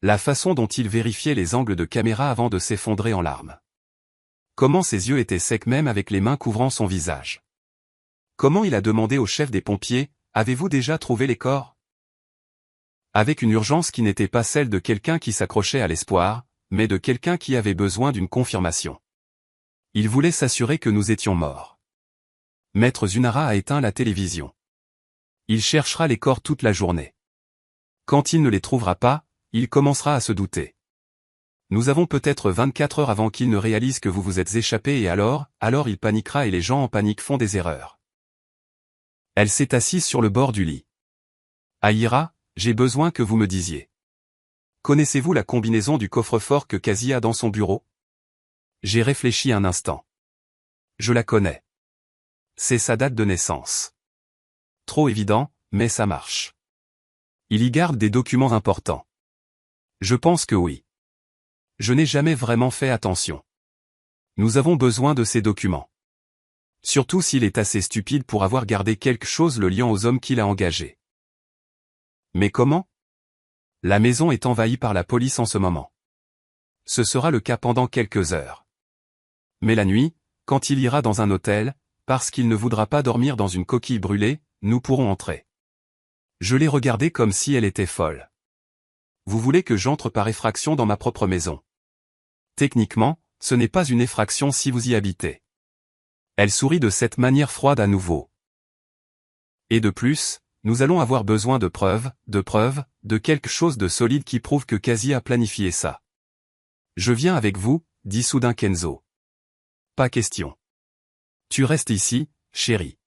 La façon dont il vérifiait les angles de caméra avant de s'effondrer en larmes. Comment ses yeux étaient secs même avec les mains couvrant son visage. Comment il a demandé au chef des pompiers, « Avez-vous déjà trouvé les corps ?» Avec une urgence qui n'était pas celle de quelqu'un qui s'accrochait à l'espoir, mais de quelqu'un qui avait besoin d'une confirmation. Il voulait s'assurer que nous étions morts. Maître Zunara a éteint la télévision. Il cherchera les corps toute la journée. Quand il ne les trouvera pas, il commencera à se douter. Nous avons peut-être 24 heures avant qu'il ne réalise que vous vous êtes échappé et alors il paniquera et les gens en panique font des erreurs. Elle s'est assise sur le bord du lit. Aïra, j'ai besoin que vous me disiez. Connaissez-vous la combinaison du coffre-fort que Kazi a dans son bureau? J'ai réfléchi un instant. Je la connais. C'est sa date de naissance. Trop évident, mais ça marche. Il y garde des documents importants. Je pense que oui. Je n'ai jamais vraiment fait attention. Nous avons besoin de ces documents. Surtout s'il est assez stupide pour avoir gardé quelque chose le liant aux hommes qu'il a engagés. Mais comment? La maison est envahie par la police en ce moment. Ce sera le cas pendant quelques heures. Mais la nuit, quand il ira dans un hôtel, parce qu'il ne voudra pas dormir dans une coquille brûlée, nous pourrons entrer. Je l'ai regardée comme si elle était folle. Vous voulez que j'entre par effraction dans ma propre maison? Techniquement, ce n'est pas une effraction si vous y habitez. Elle sourit de cette manière froide à nouveau. Et de plus, nous allons avoir besoin de preuves, de quelque chose de solide qui prouve que Kazi a planifié ça. Je viens avec vous, dit soudain Kenzo. Pas question. Tu restes ici, chérie.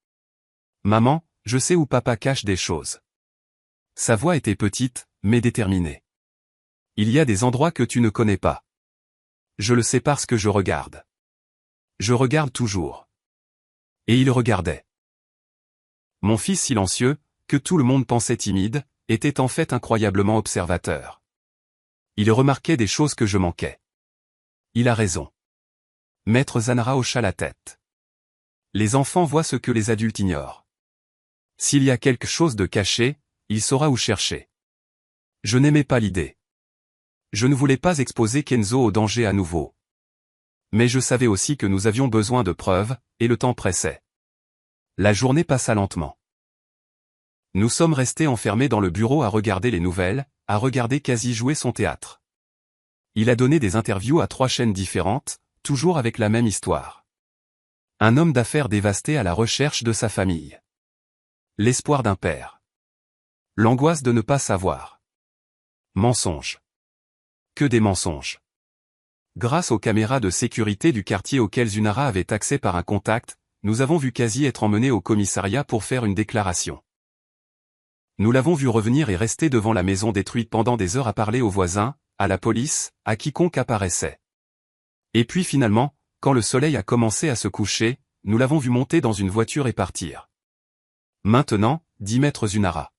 Maman, je sais où papa cache des choses. Sa voix était petite, mais déterminée. Il y a des endroits que tu ne connais pas. Je le sais parce que je regarde. Je regarde toujours. Et il regardait. Mon fils silencieux, que tout le monde pensait timide, était en fait incroyablement observateur. Il remarquait des choses que je manquais. Il a raison. Maître Zanara hocha la tête. Les enfants voient ce que les adultes ignorent. S'il y a quelque chose de caché, il saura où chercher. Je n'aimais pas l'idée. Je ne voulais pas exposer Kenzo au danger à nouveau. Mais je savais aussi que nous avions besoin de preuves, et le temps pressait. La journée passa lentement. Nous sommes restés enfermés dans le bureau à regarder les nouvelles, à regarder Kazi jouer son théâtre. Il a donné des interviews à 3 chaînes différentes, toujours avec la même histoire. Un homme d'affaires dévasté à la recherche de sa famille. L'espoir d'un père. L'angoisse de ne pas savoir. Mensonges. Que des mensonges. Grâce aux caméras de sécurité du quartier auxquelles Zunara avait accès par un contact, nous avons vu Kazi être emmené au commissariat pour faire une déclaration. Nous l'avons vu revenir et rester devant la maison détruite pendant des heures à parler aux voisins, à la police, à quiconque apparaissait. Et puis finalement, quand le soleil a commencé à se coucher, nous l'avons vu monter dans une voiture et partir. Maintenant, dit maître Zunara.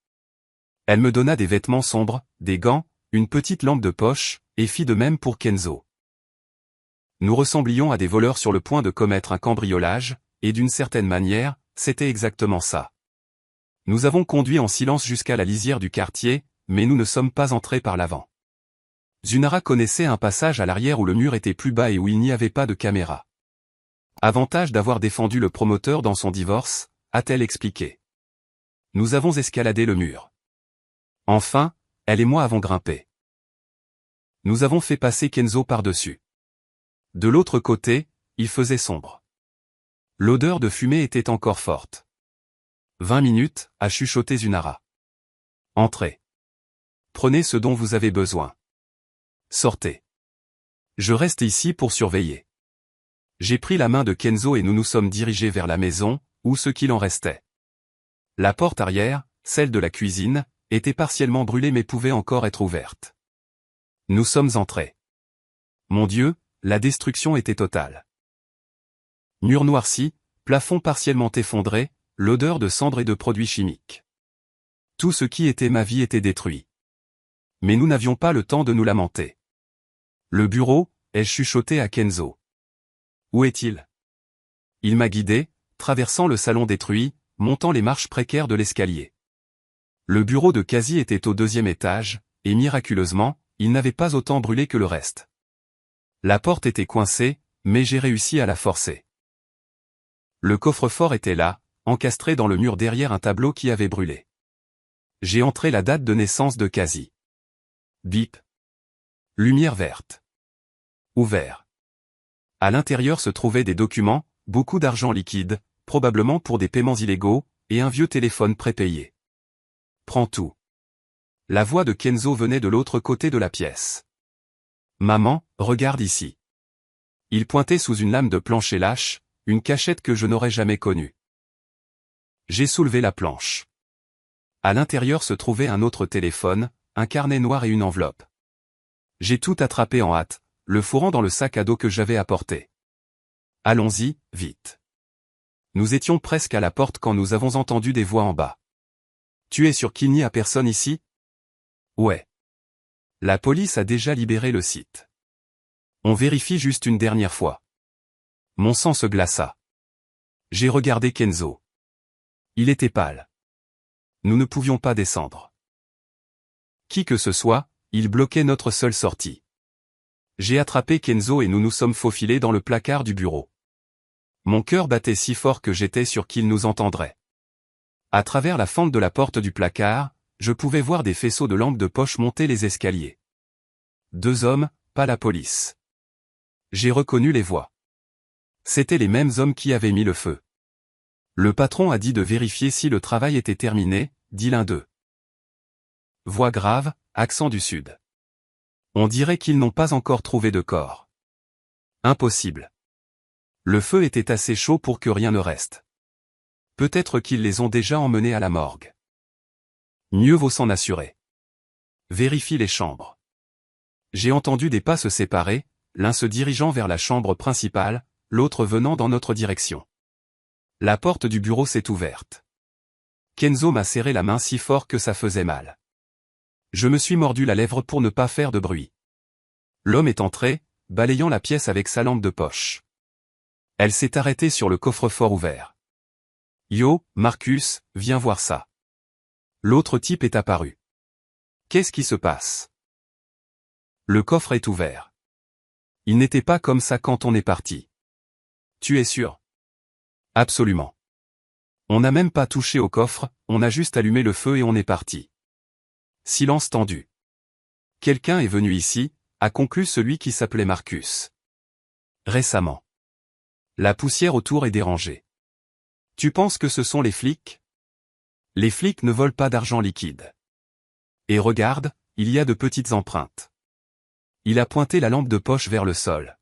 Elle me donna des vêtements sombres, des gants, une petite lampe de poche, et fit de même pour Kenzo. Nous ressemblions à des voleurs sur le point de commettre un cambriolage, et d'une certaine manière, c'était exactement ça. Nous avons conduit en silence jusqu'à la lisière du quartier, mais nous ne sommes pas entrés par l'avant. Zunara connaissait un passage à l'arrière où le mur était plus bas et où il n'y avait pas de caméra. Avantage d'avoir défendu le promoteur dans son divorce, a-t-elle expliqué. Nous avons escaladé le mur. Enfin, elle et moi avons grimpé. Nous avons fait passer Kenzo par-dessus. De l'autre côté, il faisait sombre. L'odeur de fumée était encore forte. 20 minutes, a chuchoté Zunara. Entrez. Prenez ce dont vous avez besoin. Sortez. Je reste ici pour surveiller. J'ai pris la main de Kenzo et nous nous sommes dirigés vers la maison, ou ce qu'il en restait. La porte arrière, celle de la cuisine, était partiellement brûlée mais pouvait encore être ouverte. Nous sommes entrés. Mon Dieu, la destruction était totale. Mur noirci, plafond partiellement effondré, l'odeur de cendres et de produits chimiques. Tout ce qui était ma vie était détruit. Mais nous n'avions pas le temps de nous lamenter. Le bureau, ai-je chuchoté à Kenzo. Où est-il? Il m'a guidé, traversant le salon détruit, montant les marches précaires de l'escalier. Le bureau de Kazi était au 2e étage, et miraculeusement, il n'avait pas autant brûlé que le reste. La porte était coincée, mais j'ai réussi à la forcer. Le coffre-fort était là, encastré dans le mur derrière un tableau qui avait brûlé. J'ai entré la date de naissance de Kazi. Bip. Lumière verte. Ouvert. À l'intérieur se trouvaient des documents, beaucoup d'argent liquide, probablement pour des paiements illégaux, et un vieux téléphone prépayé. Prends tout. La voix de Kenzo venait de l'autre côté de la pièce. Maman, regarde ici. Il pointait sous une lame de plancher lâche, une cachette que je n'aurais jamais connue. J'ai soulevé la planche. À l'intérieur se trouvait un autre téléphone, un carnet noir et une enveloppe. J'ai tout attrapé en hâte, le fourrant dans le sac à dos que j'avais apporté. Allons-y, vite. Nous étions presque à la porte quand nous avons entendu des voix en bas. Tu es sûr qu'il n'y a personne ici? Ouais. La police a déjà libéré le site. On vérifie juste une dernière fois. Mon sang se glaça. J'ai regardé Kenzo. Il était pâle. Nous ne pouvions pas descendre. Qui que ce soit, il bloquait notre seule sortie. J'ai attrapé Kenzo et nous nous sommes faufilés dans le placard du bureau. Mon cœur battait si fort que j'étais sûr qu'il nous entendrait. À travers la fente de la porte du placard, je pouvais voir des faisceaux de lampes de poche monter les escaliers. 2 hommes, pas la police. J'ai reconnu les voix. C'étaient les mêmes hommes qui avaient mis le feu. Le patron a dit de vérifier si le travail était terminé, dit l'un d'eux. Voix grave, accent du sud. On dirait qu'ils n'ont pas encore trouvé de corps. Impossible. Le feu était assez chaud pour que rien ne reste. Peut-être qu'ils les ont déjà emmenés à la morgue. Mieux vaut s'en assurer. Vérifie les chambres. J'ai entendu des pas se séparer, l'un se dirigeant vers la chambre principale, l'autre venant dans notre direction. La porte du bureau s'est ouverte. Kenzo m'a serré la main si fort que ça faisait mal. Je me suis mordu la lèvre pour ne pas faire de bruit. L'homme est entré, balayant la pièce avec sa lampe de poche. Elle s'est arrêtée sur le coffre-fort ouvert. Yo, Marcus, viens voir ça. L'autre type est apparu. Qu'est-ce qui se passe? Le coffre est ouvert. Il n'était pas comme ça quand on est parti. Tu es sûr? Absolument. On n'a même pas touché au coffre, on a juste allumé le feu et on est parti. Silence tendu. Quelqu'un est venu ici, a conclu celui qui s'appelait Marcus. Récemment. La poussière autour est dérangée. Tu penses que ce sont les flics? Les flics ne volent pas d'argent liquide. Et regarde, il y a de petites empreintes. Il a pointé la lampe de poche vers le sol.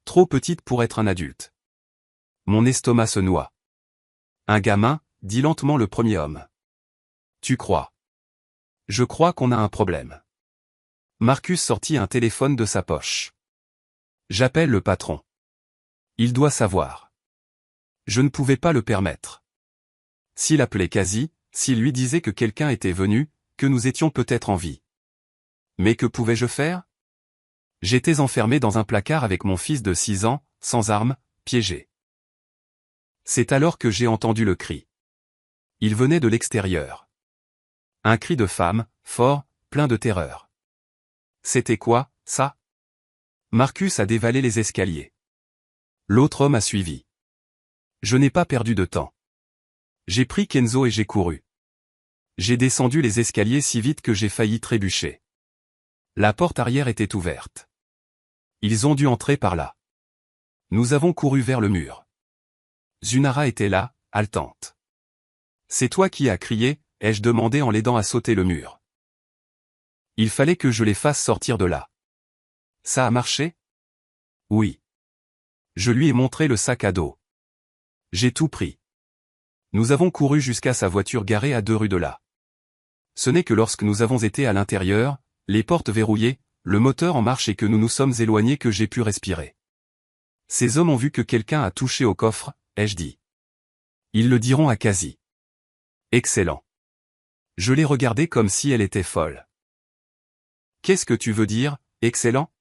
Trop petite pour être un adulte. Mon estomac se noie. Un gamin, dit lentement le premier homme. Tu crois? Je crois qu'on a un problème. Marcus sortit un téléphone de sa poche. J'appelle le patron. Il doit savoir. Je ne pouvais pas le permettre. S'il appelait quasi, s'il lui disait que quelqu'un était venu, que nous étions peut-être en vie. Mais que pouvais-je faire? J'étais enfermé dans un placard avec mon fils de 6 ans, sans arme, piégé. C'est alors que j'ai entendu le cri. Il venait de l'extérieur. Un cri de femme, fort, plein de terreur. C'était quoi, ça? Marcus a dévalé les escaliers. L'autre homme a suivi. Je n'ai pas perdu de temps. J'ai pris Kenzo et j'ai couru. J'ai descendu les escaliers si vite que j'ai failli trébucher. La porte arrière était ouverte. Ils ont dû entrer par là. Nous avons couru vers le mur. Zunara était là, haletante. C'est toi qui as crié, ai-je demandé en l'aidant à sauter le mur. Il fallait que je les fasse sortir de là. Ça a marché? Oui. Je lui ai montré le sac à dos. J'ai tout pris. Nous avons couru jusqu'à sa voiture garée à 2 rues de là. Ce n'est que lorsque nous avons été à l'intérieur, les portes verrouillées, le moteur en marche et que nous nous sommes éloignés que j'ai pu respirer. Ces hommes ont vu que quelqu'un a touché au coffre, ai-je dit. Ils le diront à Quasi. Excellent. Je l'ai regardée comme si elle était folle. Qu'est-ce que tu veux dire, excellent?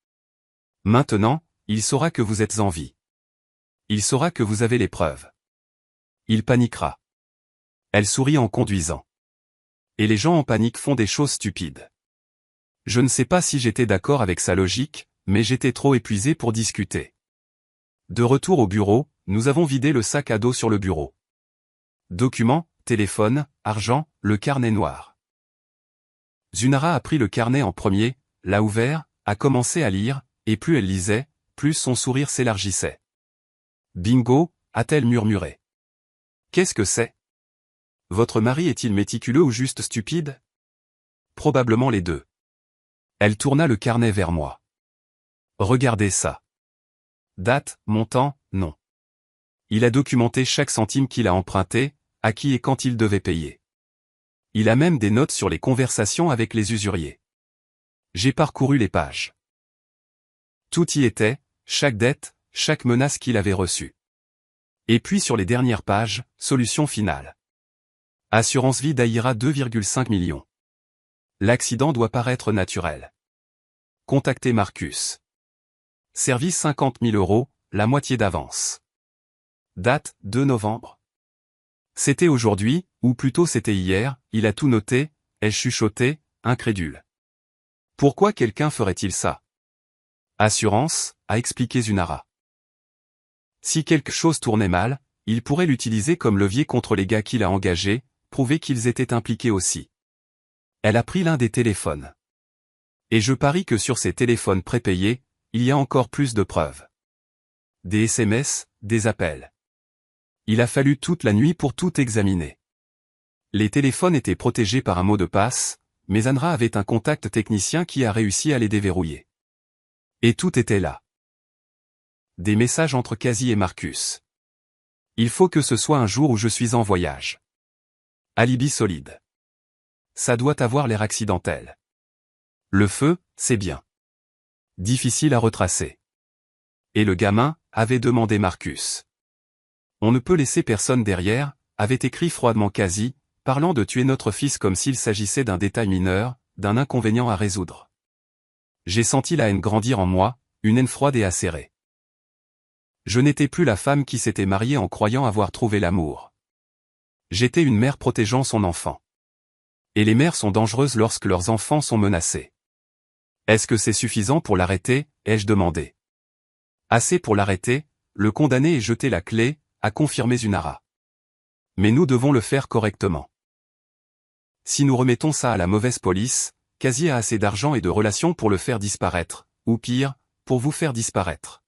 Maintenant, il saura que vous êtes en vie. Il saura que vous avez les preuves. Il paniquera. Elle sourit en conduisant. Et les gens en panique font des choses stupides. Je ne sais pas si j'étais d'accord avec sa logique, mais j'étais trop épuisé pour discuter. De retour au bureau, nous avons vidé le sac à dos sur le bureau. Documents, téléphone, argent, le carnet noir. Zunara a pris le carnet en premier, l'a ouvert, a commencé à lire, et plus elle lisait, plus son sourire s'élargissait. Bingo, a-t-elle murmuré. Qu'est-ce que c'est? Votre mari est-il méticuleux ou juste stupide? Probablement les deux. Elle tourna le carnet vers moi. Regardez ça. Date, montant, non. Il a documenté chaque centime qu'il a emprunté, à qui et quand il devait payer. Il a même des notes sur les conversations avec les usuriers. J'ai parcouru les pages. Tout y était, chaque dette, chaque menace qu'il avait reçue. Et puis sur les dernières pages, solution finale. Assurance vie d'Aïra 2,5 millions. L'accident doit paraître naturel. Contactez Marcus. Service 50 000 €, la moitié d'avance. Date, 2 novembre. C'était aujourd'hui, ou plutôt c'était hier, il a tout noté, ai-je chuchoté, incrédule. Pourquoi quelqu'un ferait-il ça? Assurance, a expliqué Zunara. Si quelque chose tournait mal, il pourrait l'utiliser comme levier contre les gars qu'il a engagés, prouver qu'ils étaient impliqués aussi. Elle a pris l'un des téléphones. Et je parie que sur ces téléphones prépayés, il y a encore plus de preuves. Des SMS, des appels. Il a fallu toute la nuit pour tout examiner. Les téléphones étaient protégés par un mot de passe, mais Anra avait un contact technicien qui a réussi à les déverrouiller. Et tout était là. Des messages entre Cassie et Marcus. Il faut que ce soit un jour où je suis en voyage. Alibi solide. Ça doit avoir l'air accidentel. Le feu, c'est bien. Difficile à retracer. Et le gamin, avait demandé Marcus. On ne peut laisser personne derrière, avait écrit froidement Cassie, parlant de tuer notre fils comme s'il s'agissait d'un détail mineur, d'un inconvénient à résoudre. J'ai senti la haine grandir en moi, une haine froide et acérée. Je n'étais plus la femme qui s'était mariée en croyant avoir trouvé l'amour. J'étais une mère protégeant son enfant. Et les mères sont dangereuses lorsque leurs enfants sont menacés. Est-ce que c'est suffisant pour l'arrêter, ai-je demandé. Assez pour l'arrêter, le condamner et jeter la clé, a confirmé Zunara. Mais nous devons le faire correctement. Si nous remettons ça à la mauvaise police, Cassie a assez d'argent et de relations pour le faire disparaître, ou pire, pour vous faire disparaître.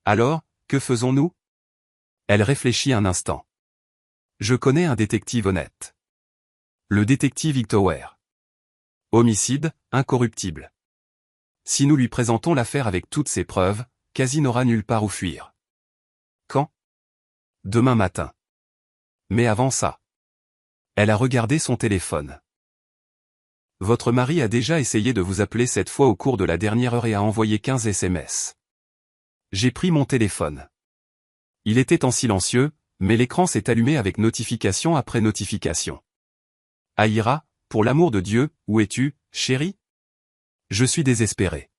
Alors, que faisons-nous? Elle réfléchit un instant. Je connais un détective honnête. Le détective Hightower. Homicide, incorruptible. Si nous lui présentons l'affaire avec toutes ses preuves, Cassie n'aura nulle part où fuir. Quand? Demain matin. Mais avant ça. Elle a regardé son téléphone. Votre mari a déjà essayé de vous appeler cette fois au cours de la dernière heure et a envoyé 15 SMS. J'ai pris mon téléphone. Il était en silencieux, mais l'écran s'est allumé avec notification après notification. Aïra, pour l'amour de Dieu, où es-tu, chérie? Je suis désespéré.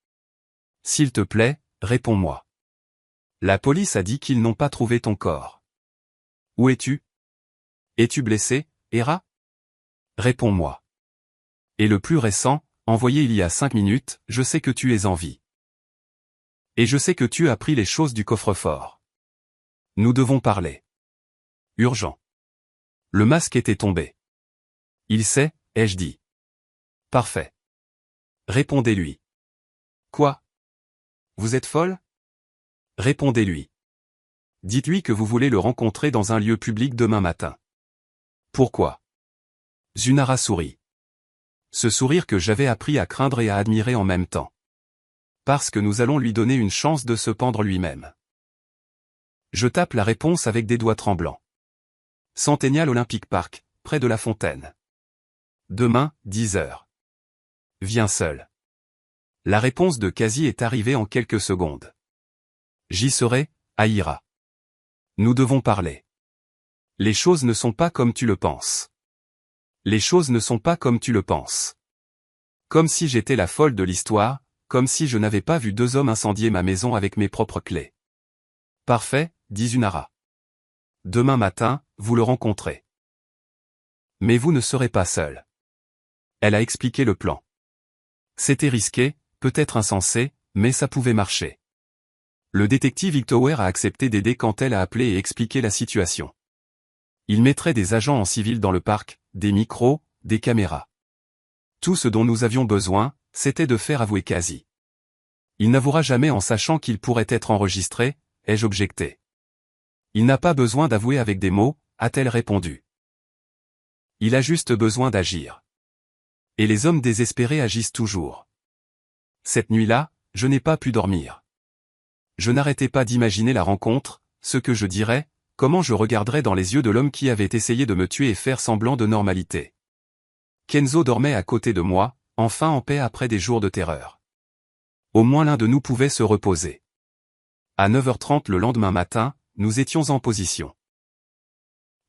S'il te plaît, réponds-moi. La police a dit qu'ils n'ont pas trouvé ton corps. Où es-tu? Es-tu blessé, Hera? Réponds-moi. Et le plus récent, envoyé il y a 5 minutes, je sais que tu es en vie. Et je sais que tu as pris les choses du coffre-fort. Nous devons parler. Urgent. Le masque était tombé. Il sait, ai-je dit. Parfait. Répondez-lui. Quoi? Vous êtes folle? Répondez-lui. Dites-lui que vous voulez le rencontrer dans un lieu public demain matin. Pourquoi? Zunara sourit. Ce sourire que j'avais appris à craindre et à admirer en même temps. Parce que nous allons lui donner une chance de se pendre lui-même. Je tape la réponse avec des doigts tremblants. Centennial Olympic Park, près de la fontaine. Demain, 10 heures. Viens seul. La réponse de Cassie est arrivée en quelques secondes. J'y serai, Aïra. Nous devons parler. Les choses ne sont pas comme tu le penses. Les choses ne sont pas comme tu le penses. Comme si j'étais la folle de l'histoire, comme si je n'avais pas vu 2 hommes incendier ma maison avec mes propres clés. Parfait, dit Zunara. Demain matin, vous le rencontrez. Mais vous ne serez pas seul. Elle a expliqué le plan. C'était risqué, peut-être insensé, mais ça pouvait marcher. Le détective Hightower a accepté d'aider quand elle a appelé et expliqué la situation. Il mettrait des agents en civil dans le parc, des micros, des caméras. Tout ce dont nous avions besoin, c'était de faire avouer Cassie. Il n'avouera jamais en sachant qu'il pourrait être enregistré, ai-je objecté. Il n'a pas besoin d'avouer avec des mots, a-t-elle répondu. Il a juste besoin d'agir. Et les hommes désespérés agissent toujours. Cette nuit-là, je n'ai pas pu dormir. Je n'arrêtais pas d'imaginer la rencontre, ce que je dirais, comment je regarderais dans les yeux de l'homme qui avait essayé de me tuer et faire semblant de normalité. Kenzo dormait à côté de moi, enfin en paix après des jours de terreur. Au moins l'un de nous pouvait se reposer. À 9h30 le lendemain matin, nous étions en position.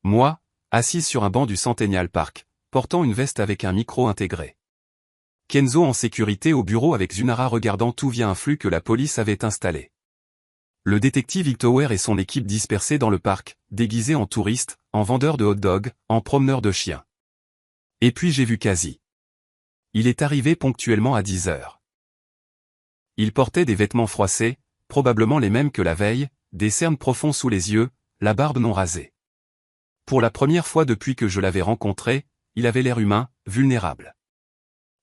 Moi, assise sur un banc du Centennial Park, portant une veste avec un micro intégré. Kenzo en sécurité au bureau avec Zunara regardant tout via un flux que la police avait installé. Le détective Hightower et son équipe dispersés dans le parc, déguisés en touristes, en vendeurs de hot-dogs, en promeneurs de chiens. Et puis j'ai vu Cassie. Il est arrivé ponctuellement à 10 heures. Il portait des vêtements froissés, probablement les mêmes que la veille, des cernes profonds sous les yeux, la barbe non rasée. Pour la première fois depuis que je l'avais rencontré, il avait l'air humain, vulnérable.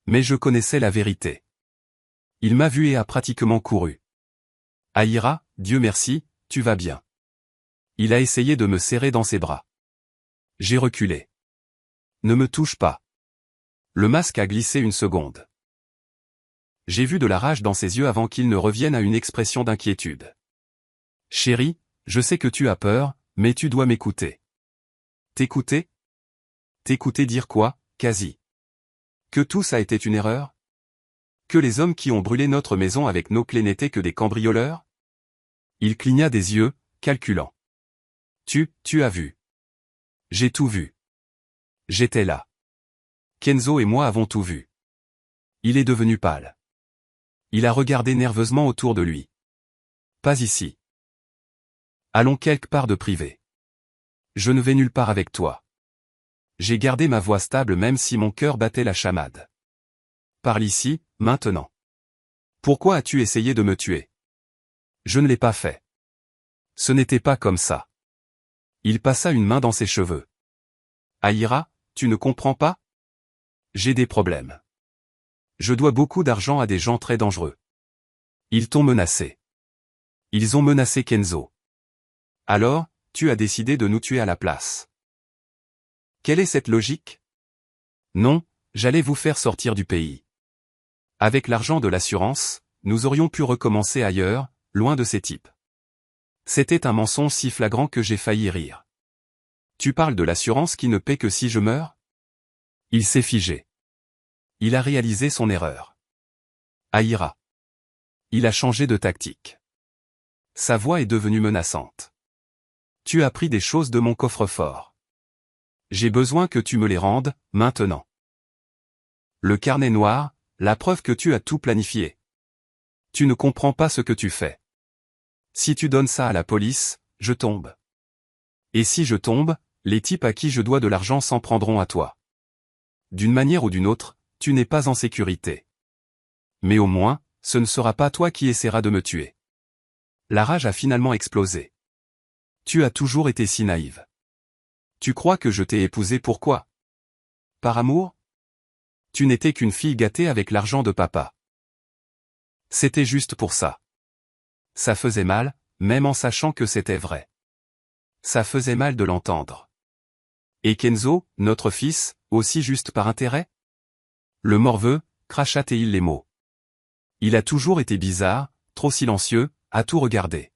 Mais je connaissais la vérité. Il m'a vu et a pratiquement couru. Aïra, Dieu merci, tu vas bien. Il a essayé de me serrer dans ses bras. J'ai reculé. Ne me touche pas. Le masque a glissé une seconde. J'ai vu de la rage dans ses yeux avant qu'il ne revienne à une expression d'inquiétude. Chérie, je sais que tu as peur, mais tu dois m'écouter. T'écouter? T'écouter dire quoi, Quasi? Que tout ça était une erreur? Que les hommes qui ont brûlé notre maison avec nos clés n'étaient que des cambrioleurs? Il cligna des yeux, calculant. Tu as vu. J'ai tout vu. J'étais là. Kenzo et moi avons tout vu. Il est devenu pâle. Il a regardé nerveusement autour de lui. Pas ici. Allons quelque part de privé. Je ne vais nulle part avec toi. J'ai gardé ma voix stable même si mon cœur battait la chamade. Parle ici, maintenant. Pourquoi as-tu essayé de me tuer? Je ne l'ai pas fait. Ce n'était pas comme ça. Il passa une main dans ses cheveux. Aïra, tu ne comprends pas? J'ai des problèmes. Je dois beaucoup d'argent à des gens très dangereux. Ils t'ont menacé. Ils ont menacé Kenzo. Alors, tu as décidé de nous tuer à la place. Quelle est cette logique? Non, j'allais vous faire sortir du pays. Avec l'argent de l'assurance, nous aurions pu recommencer ailleurs, loin de ces types. C'était un mensonge si flagrant que j'ai failli rire. Tu parles de l'assurance qui ne paie que si je meurs? Il s'est figé. Il a réalisé son erreur. Aïra. Il a changé de tactique. Sa voix est devenue menaçante. Tu as pris des choses de mon coffre-fort. J'ai besoin que tu me les rendes, maintenant. Le carnet noir, la preuve que tu as tout planifié. Tu ne comprends pas ce que tu fais. Si tu donnes ça à la police, je tombe. Et si je tombe, les types à qui je dois de l'argent s'en prendront à toi. D'une manière ou d'une autre, tu n'es pas en sécurité. Mais au moins, ce ne sera pas toi qui essaieras de me tuer. La rage a finalement explosé. Tu as toujours été si naïve. Tu crois que je t'ai épousée pourquoi? Par amour? Tu n'étais qu'une fille gâtée avec l'argent de papa. C'était juste pour ça. Ça faisait mal, même en sachant que c'était vrai. Ça faisait mal de l'entendre. Et Kenzo, notre fils, aussi juste par intérêt? Le morveux, cracha-t-il les mots. Il a toujours été bizarre, trop silencieux, à tout regarder.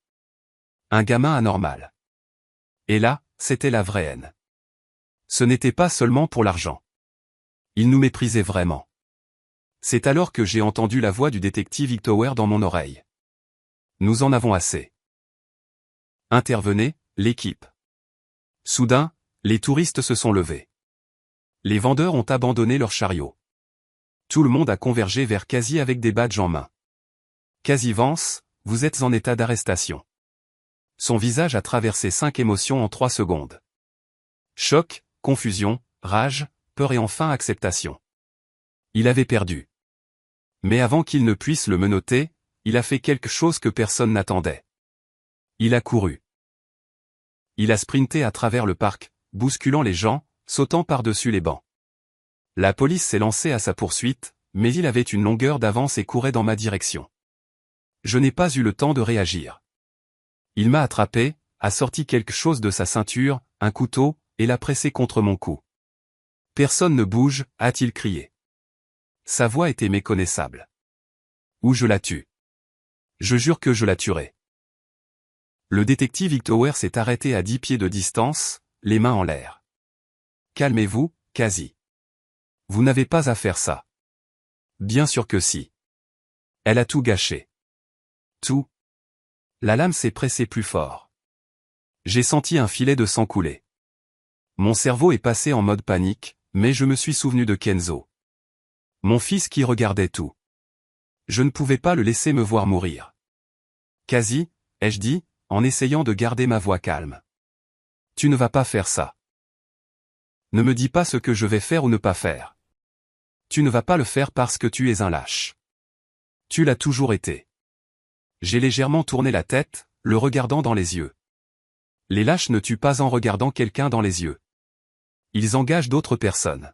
Un gamin anormal. Et là, c'était la vraie haine. Ce n'était pas seulement pour l'argent. Il nous méprisait vraiment. C'est alors que j'ai entendu la voix du détective Hightower dans mon oreille. Nous en avons assez. Intervenez, l'équipe. Soudain, les touristes se sont levés. Les vendeurs ont abandonné leurs chariots. Tout le monde a convergé vers Quasi avec des badges en main. Quasi Vance, vous êtes en état d'arrestation. Son visage a traversé 5 émotions en 3 secondes. Choc, confusion, rage, peur et enfin acceptation. Il avait perdu. Mais avant qu'il ne puisse le menotter, il a fait quelque chose que personne n'attendait. Il a couru. Il a sprinté à travers le parc, bousculant les gens, sautant par-dessus les bancs. La police s'est lancée à sa poursuite, mais il avait une longueur d'avance et courait dans ma direction. Je n'ai pas eu le temps de réagir. Il m'a attrapé, a sorti quelque chose de sa ceinture, un couteau, et l'a pressé contre mon cou. Personne ne bouge, a-t-il crié. Sa voix était méconnaissable. Ou je la tue. Je jure que je la tuerai. Le détective Hightower s'est arrêté à 10 pieds de distance, les mains en l'air. Calmez-vous, Quasi. Vous n'avez pas à faire ça. Bien sûr que si. Elle a tout gâché. Tout. La lame s'est pressée plus fort. J'ai senti un filet de sang couler. Mon cerveau est passé en mode panique, mais je me suis souvenu de Kenzo. Mon fils qui regardait tout. Je ne pouvais pas le laisser me voir mourir. Quasi, ai-je dit, en essayant de garder ma voix calme. Tu ne vas pas faire ça. Ne me dis pas ce que je vais faire ou ne pas faire. Tu ne vas pas le faire parce que tu es un lâche. Tu l'as toujours été. J'ai légèrement tourné la tête, le regardant dans les yeux. Les lâches ne tuent pas en regardant quelqu'un dans les yeux. Ils engagent d'autres personnes.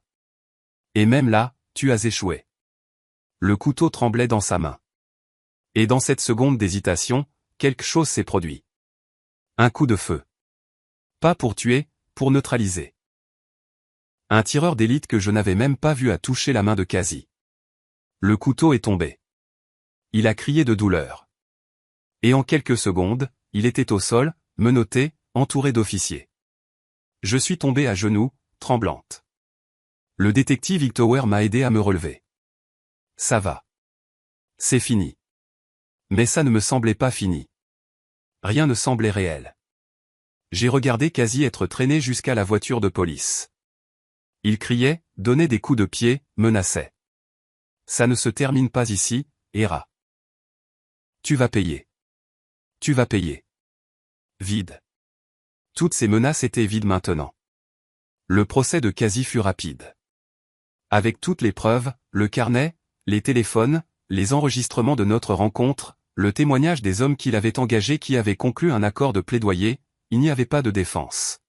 Et même là, tu as échoué. Le couteau tremblait dans sa main. Et dans cette seconde d'hésitation, quelque chose s'est produit. Un coup de feu. Pas pour tuer, pour neutraliser. Un tireur d'élite que je n'avais même pas vu a touché la main de Kazi. Le couteau est tombé. Il a crié de douleur. Et en quelques secondes, il était au sol, menotté, entouré d'officiers. Je suis tombé à genoux, tremblante. Le détective Hightower m'a aidé à me relever. Ça va. C'est fini. Mais ça ne me semblait pas fini. Rien ne semblait réel. J'ai regardé Kazi être traîné jusqu'à la voiture de police. Il criait, donnait des coups de pied, menaçait. Ça ne se termine pas ici, Hera. Tu vas payer. Tu vas payer. Vide. Toutes ces menaces étaient vides maintenant. Le procès de Kazi fut rapide. Avec toutes les preuves, le carnet, les téléphones, les enregistrements de notre rencontre, le témoignage des hommes qu'il avait engagés qui avaient conclu un accord de plaidoyer, il n'y avait pas de défense.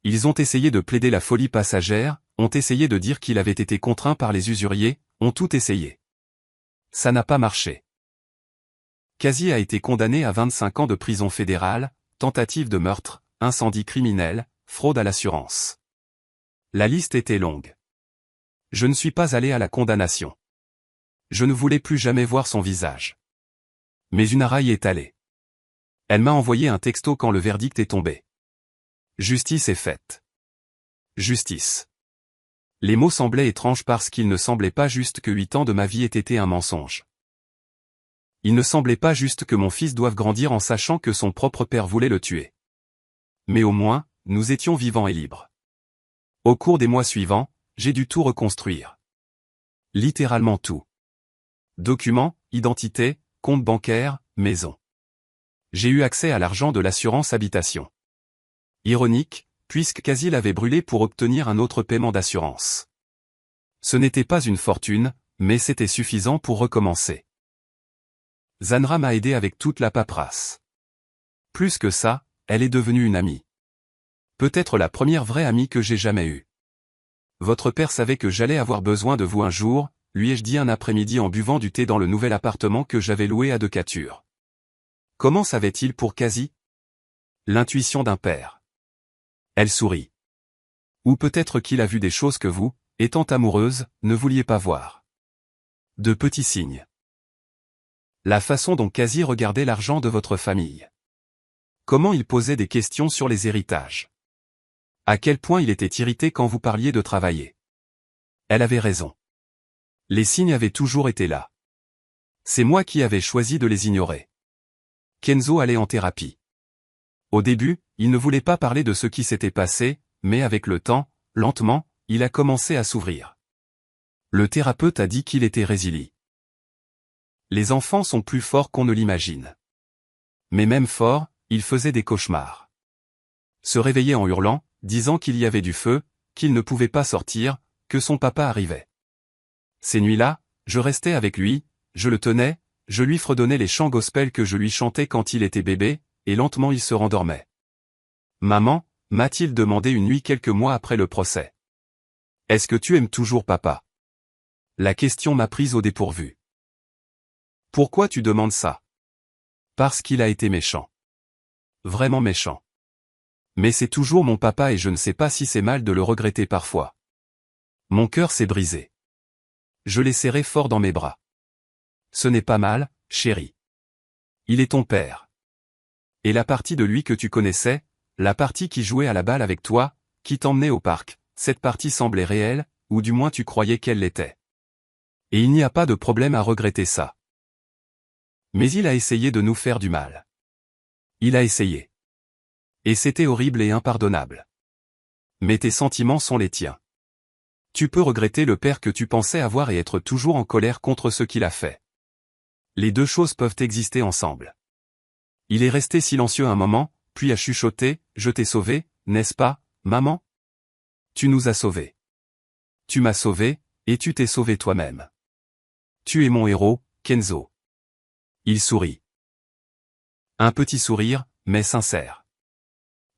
Ils ont essayé de plaider la folie passagère, ont essayé de dire qu'il avait été contraint par les usuriers, ont tout essayé. Ça n'a pas marché. Kazi a été condamné à 25 ans de prison fédérale, tentative de meurtre, incendie criminel, fraude à l'assurance. La liste était longue. Je ne suis pas allé à la condamnation. Je ne voulais plus jamais voir son visage. Mais une araille est allée. Elle m'a envoyé un texto quand le verdict est tombé. Justice est faite. Justice. Les mots semblaient étranges parce qu'il ne semblait pas juste que 8 ans de ma vie aient été un mensonge. Il ne semblait pas juste que mon fils doive grandir en sachant que son propre père voulait le tuer. Mais au moins, nous étions vivants et libres. Au cours des mois suivants, j'ai dû tout reconstruire. Littéralement tout. Documents, identité, compte bancaire, maison. J'ai eu accès à l'argent de l'assurance habitation. Ironique, puisque Kazi l'avait brûlé pour obtenir un autre paiement d'assurance. Ce n'était pas une fortune, mais c'était suffisant pour recommencer. Zanra m'a aidé avec toute la paperasse. Plus que ça, elle est devenue une amie. Peut-être la première vraie amie que j'ai jamais eue. Votre père savait que j'allais avoir besoin de vous un jour, lui ai-je dit un après-midi en buvant du thé dans le nouvel appartement que j'avais loué à Decatur. Comment savait-il pour Kazi? L'intuition d'un père. Elle sourit. Ou peut-être qu'il a vu des choses que vous, étant amoureuse, ne vouliez pas voir. De petits signes. La façon dont Kazi regardait l'argent de votre famille. Comment il posait des questions sur les héritages. À quel point il était irrité quand vous parliez de travailler. Elle avait raison. Les signes avaient toujours été là. C'est moi qui avais choisi de les ignorer. Kenzo allait en thérapie. Au début, il ne voulait pas parler de ce qui s'était passé, mais avec le temps, lentement, il a commencé à s'ouvrir. Le thérapeute a dit qu'il était résilient. Les enfants sont plus forts qu'on ne l'imagine. Mais même fort, il faisait des cauchemars. Se réveillait en hurlant, disant qu'il y avait du feu, qu'il ne pouvait pas sortir, que son papa arrivait. Ces nuits-là, je restais avec lui, je le tenais, je lui fredonnais les chants gospel que je lui chantais quand il était bébé, et lentement il se rendormait. Maman, m'a-t-il demandé une nuit quelques mois après le procès. Est-ce que tu aimes toujours papa? La question m'a prise au dépourvu. Pourquoi tu demandes ça? Parce qu'il a été méchant. Vraiment méchant. Mais c'est toujours mon papa et je ne sais pas si c'est mal de le regretter parfois. Mon cœur s'est brisé. Je l'ai serré fort dans mes bras. Ce n'est pas mal, chérie. Il est ton père. Et la partie de lui que tu connaissais, la partie qui jouait à la balle avec toi, qui t'emmenait au parc, cette partie semblait réelle, ou du moins tu croyais qu'elle l'était. Et il n'y a pas de problème à regretter ça. Mais il a essayé de nous faire du mal. Il a essayé. Et c'était horrible et impardonnable. Mais tes sentiments sont les tiens. Tu peux regretter le père que tu pensais avoir et être toujours en colère contre ce qu'il a fait. Les deux choses peuvent exister ensemble. Il est resté silencieux un moment, puis a chuchoté, « Je t'ai sauvé, n'est-ce pas, maman? Tu nous as sauvés. Tu m'as sauvé, et tu t'es sauvé toi-même. Tu es mon héros, Kenzo. » Il sourit. Un petit sourire, mais sincère.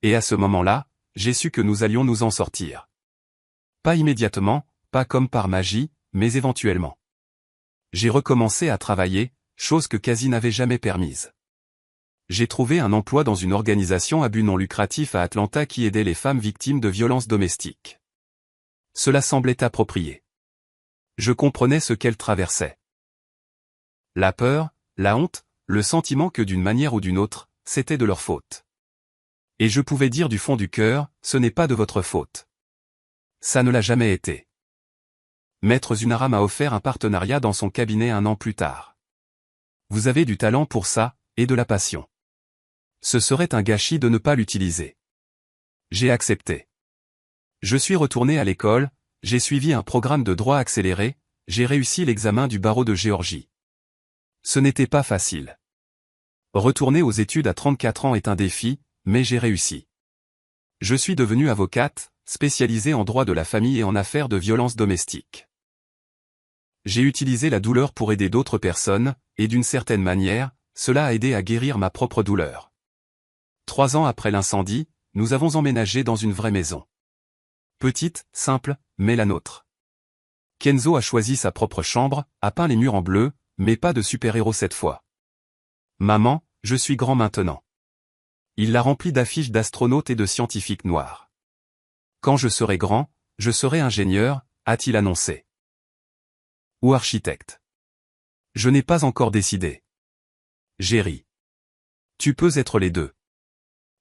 Et à ce moment-là, j'ai su que nous allions nous en sortir. Pas immédiatement, pas comme par magie, mais éventuellement. J'ai recommencé à travailler, chose que Kazi n'avait jamais permise. J'ai trouvé un emploi dans une organisation à but non lucratif à Atlanta qui aidait les femmes victimes de violences domestiques. Cela semblait approprié. Je comprenais ce qu'elle traversait. La peur, la honte, le sentiment que d'une manière ou d'une autre, c'était de leur faute. Et je pouvais dire du fond du cœur, ce n'est pas de votre faute. Ça ne l'a jamais été. Maître Zunara m'a offert un partenariat dans son cabinet 1 an plus tard. Vous avez du talent pour ça, et de la passion. Ce serait un gâchis de ne pas l'utiliser. J'ai accepté. Je suis retourné à l'école, j'ai suivi un programme de droit accéléré, j'ai réussi l'examen du barreau de Géorgie. Ce n'était pas facile. Retourner aux études à 34 ans est un défi, mais j'ai réussi. Je suis devenue avocate, spécialisée en droit de la famille et en affaires de violence domestique. J'ai utilisé la douleur pour aider d'autres personnes, et d'une certaine manière, cela a aidé à guérir ma propre douleur. 3 ans après l'incendie, nous avons emménagé dans une vraie maison. Petite, simple, mais la nôtre. Kenzo a choisi sa propre chambre, a peint les murs en bleu, mais pas de super-héros cette fois. Maman, je suis grand maintenant. Il l'a rempli d'affiches d'astronautes et de scientifiques noirs. Quand je serai grand, je serai ingénieur, a-t-il annoncé. Ou architecte. Je n'ai pas encore décidé. J'ai ri. Tu peux être les deux.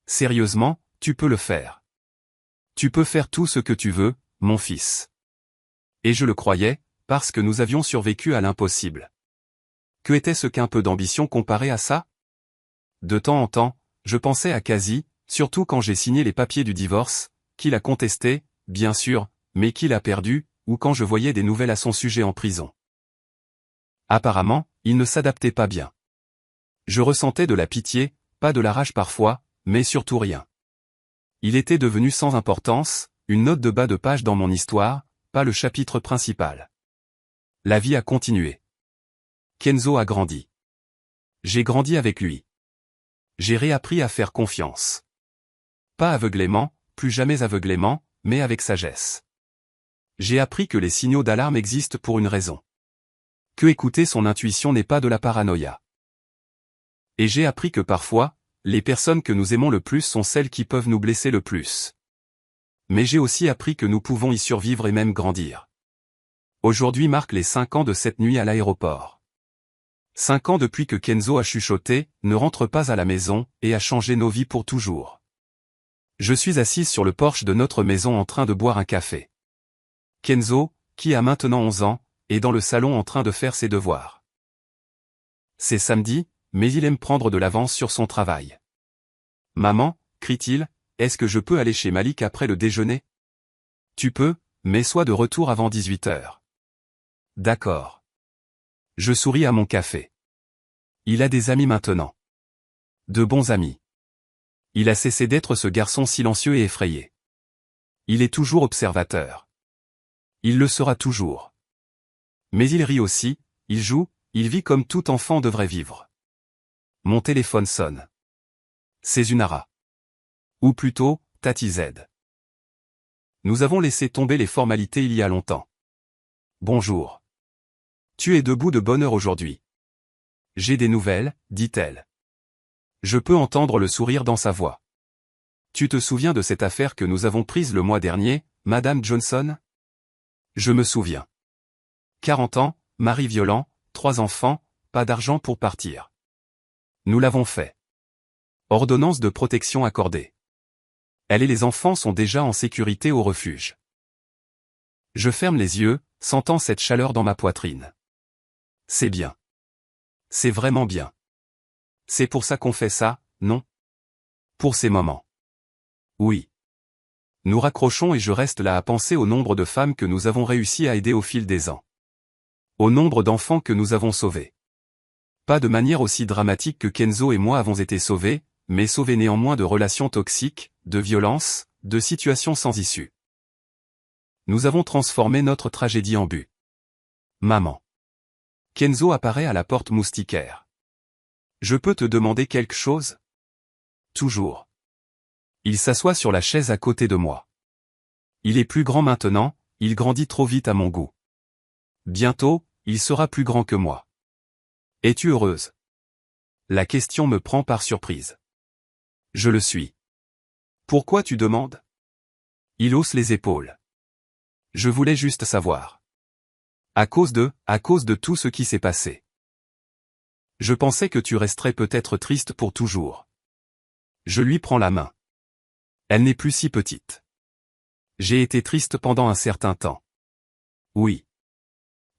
Sérieusement, tu peux le faire. Tu peux faire tout ce que tu veux, mon fils. Et je le croyais, parce que nous avions survécu à l'impossible. Que était-ce qu'un peu d'ambition comparé à ça? De temps en temps, je pensais à Kazi, surtout quand j'ai signé les papiers du divorce, qu'il a contesté, bien sûr, mais qu'il a perdu, ou quand je voyais des nouvelles à son sujet en prison. Apparemment, il ne s'adaptait pas bien. Je ressentais de la pitié, pas de la rage parfois, mais surtout rien. Il était devenu sans importance, une note de bas de page dans mon histoire, pas le chapitre principal. La vie a continué. Kenzo a grandi. J'ai grandi avec lui. J'ai réappris à faire confiance. Pas aveuglément, plus jamais aveuglément, mais avec sagesse. J'ai appris que les signaux d'alarme existent pour une raison. Que écouter son intuition n'est pas de la paranoïa. Et j'ai appris que parfois, les personnes que nous aimons le plus sont celles qui peuvent nous blesser le plus. Mais j'ai aussi appris que nous pouvons y survivre et même grandir. Aujourd'hui marque les 5 ans de cette nuit à l'aéroport. 5 ans depuis que Kenzo a chuchoté, ne rentre pas à la maison, et a changé nos vies pour toujours. Je suis assise sur le porche de notre maison en train de boire un café. Kenzo, qui a maintenant 11 ans, est dans le salon en train de faire ses devoirs. C'est samedi, mais il aime prendre de l'avance sur son travail. Maman, crie-t-il, est-ce que je peux aller chez Malik après le déjeuner? Tu peux, mais sois de retour avant 18 heures. D'accord. Je souris à mon café. Il a des amis maintenant. De bons amis. Il a cessé d'être ce garçon silencieux et effrayé. Il est toujours observateur. Il le sera toujours. Mais il rit aussi, il joue, il vit comme tout enfant devrait vivre. Mon téléphone sonne. C'est Zunara. Ou plutôt, Tati Z. Nous avons laissé tomber les formalités il y a longtemps. Bonjour. Tu es debout de bonne heure aujourd'hui. J'ai des nouvelles, dit-elle. Je peux entendre le sourire dans sa voix. Tu te souviens de cette affaire que nous avons prise le mois dernier, Madame Johnson? Je me souviens. 40 ans, mari violent, 3 enfants, pas d'argent pour partir. Nous l'avons fait. Ordonnance de protection accordée. Elle et les enfants sont déjà en sécurité au refuge. Je ferme les yeux, sentant cette chaleur dans ma poitrine. C'est bien. C'est vraiment bien. C'est pour ça qu'on fait ça, non? Pour ces moments. Oui. Nous raccrochons et je reste là à penser au nombre de femmes que nous avons réussi à aider au fil des ans. Au nombre d'enfants que nous avons sauvés. Pas de manière aussi dramatique que Kenzo et moi avons été sauvés, mais sauvés néanmoins de relations toxiques, de violences, de situations sans issue. Nous avons transformé notre tragédie en but. Maman. Kenzo apparaît à la porte moustiquaire. Je peux te demander quelque chose? Toujours. Il s'assoit sur la chaise à côté de moi. Il est plus grand maintenant, il grandit trop vite à mon goût. Bientôt, il sera plus grand que moi. Es-tu heureuse? La question me prend par surprise. Je le suis. Pourquoi tu demandes? Il hausse les épaules. Je voulais juste savoir. À cause de tout ce qui s'est passé. Je pensais que tu resterais peut-être triste pour toujours. Je lui prends la main. Elle n'est plus si petite. J'ai été triste pendant un certain temps. Oui.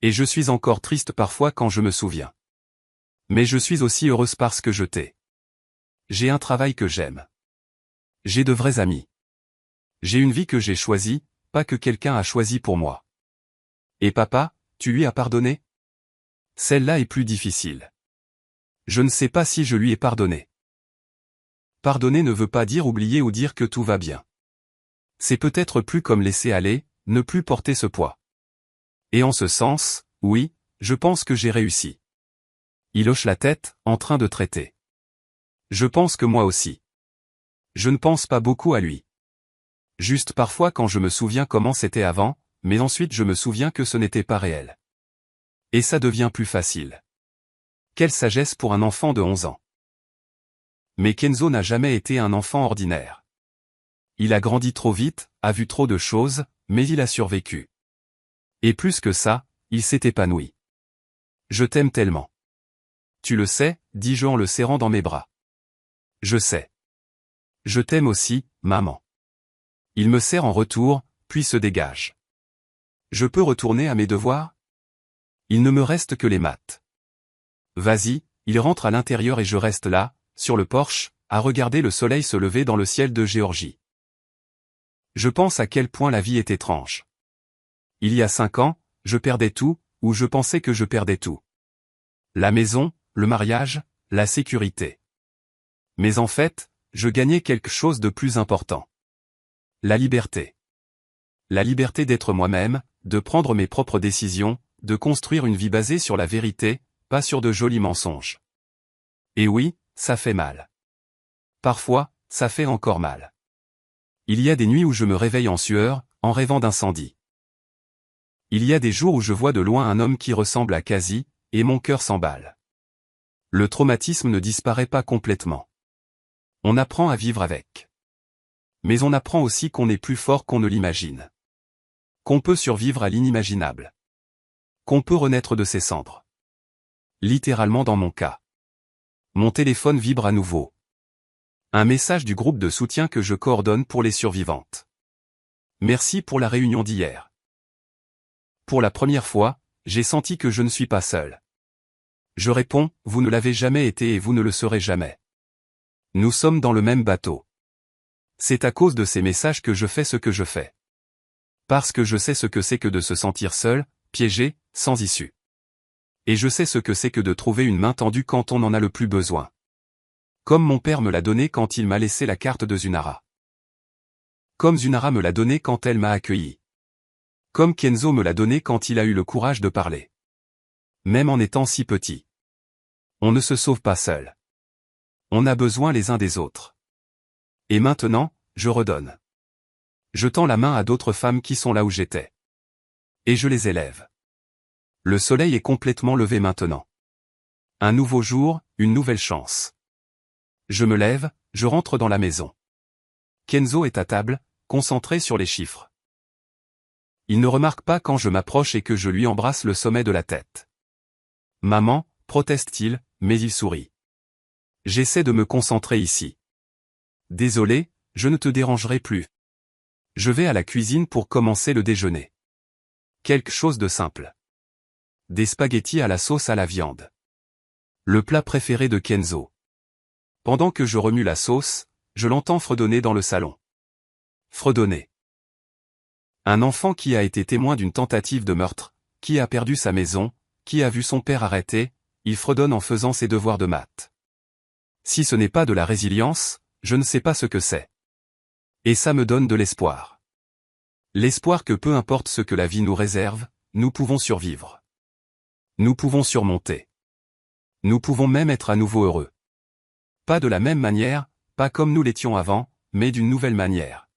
Et je suis encore triste parfois quand je me souviens. Mais je suis aussi heureuse parce que je t'ai. J'ai un travail que j'aime. J'ai de vrais amis. J'ai une vie que j'ai choisie, pas que quelqu'un a choisi pour moi. Et papa, tu lui as pardonné? Celle-là est plus difficile. Je ne sais pas si je lui ai pardonné. Pardonner ne veut pas dire oublier ou dire que tout va bien. C'est peut-être plus comme laisser aller, ne plus porter ce poids. Et en ce sens, oui, je pense que j'ai réussi. Il hoche la tête, en train de traiter. Je pense que moi aussi. Je ne pense pas beaucoup à lui. Juste parfois quand je me souviens comment c'était avant, mais ensuite je me souviens que ce n'était pas réel. Et ça devient plus facile. Quelle sagesse pour un enfant de 11 ans. Mais Kenzo n'a jamais été un enfant ordinaire. Il a grandi trop vite, a vu trop de choses, mais il a survécu. Et plus que ça, il s'est épanoui. Je t'aime tellement. Tu le sais, dis-je en le serrant dans mes bras. Je sais. Je t'aime aussi, maman. Il me serre en retour, puis se dégage. Je peux retourner à mes devoirs? Il ne me reste que les maths. Vas-y, il rentre à l'intérieur et je reste là, sur le porche, à regarder le soleil se lever dans le ciel de Géorgie. Je pense à quel point la vie est étrange. Il y a 5 ans, je perdais tout, ou je pensais que je perdais tout. La maison, le mariage, la sécurité. Mais en fait, je gagnais quelque chose de plus important. La liberté. La liberté d'être moi-même, de prendre mes propres décisions, de construire une vie basée sur la vérité, pas sur de jolis mensonges. Et oui, ça fait mal. Parfois, ça fait encore mal. Il y a des nuits où je me réveille en sueur, en rêvant d'incendie. Il y a des jours où je vois de loin un homme qui ressemble à Kazi, et mon cœur s'emballe. Le traumatisme ne disparaît pas complètement. On apprend à vivre avec. Mais on apprend aussi qu'on est plus fort qu'on ne l'imagine. Qu'on peut survivre à l'inimaginable. Qu'on peut renaître de ses cendres. Littéralement dans mon cas. Mon téléphone vibre à nouveau. Un message du groupe de soutien que je coordonne pour les survivantes. Merci pour la réunion d'hier. Pour la première fois, j'ai senti que je ne suis pas seul. Je réponds, vous ne l'avez jamais été et vous ne le serez jamais. Nous sommes dans le même bateau. C'est à cause de ces messages que je fais ce que je fais. Parce que je sais ce que c'est que de se sentir seul, piégé, sans issue. Et je sais ce que c'est que de trouver une main tendue quand on en a le plus besoin. Comme mon père me l'a donné quand il m'a laissé la carte de Zunara. Comme Zunara me l'a donné quand elle m'a accueilli. Comme Kenzo me l'a donné quand il a eu le courage de parler. Même en étant si petit. On ne se sauve pas seul. On a besoin les uns des autres. Et maintenant, je redonne. Je tends la main à d'autres femmes qui sont là où j'étais. Et je les élève. Le soleil est complètement levé maintenant. Un nouveau jour, une nouvelle chance. Je me lève, je rentre dans la maison. Kenzo est à table, concentré sur les chiffres. Il ne remarque pas quand je m'approche et que je lui embrasse le sommet de la tête. Maman, proteste-t-il, mais il sourit. J'essaie de me concentrer ici. Désolé, je ne te dérangerai plus. Je vais à la cuisine pour commencer le déjeuner. Quelque chose de simple. Des spaghettis à la sauce à la viande. Le plat préféré de Kenzo. Pendant que je remue la sauce, je l'entends fredonner dans le salon. Fredonner. Un enfant qui a été témoin d'une tentative de meurtre, qui a perdu sa maison, qui a vu son père arrêté, il fredonne en faisant ses devoirs de maths. Si ce n'est pas de la résilience, je ne sais pas ce que c'est. Et ça me donne de l'espoir. L'espoir que peu importe ce que la vie nous réserve, nous pouvons survivre. Nous pouvons surmonter. Nous pouvons même être à nouveau heureux. Pas de la même manière, pas comme nous l'étions avant, mais d'une nouvelle manière.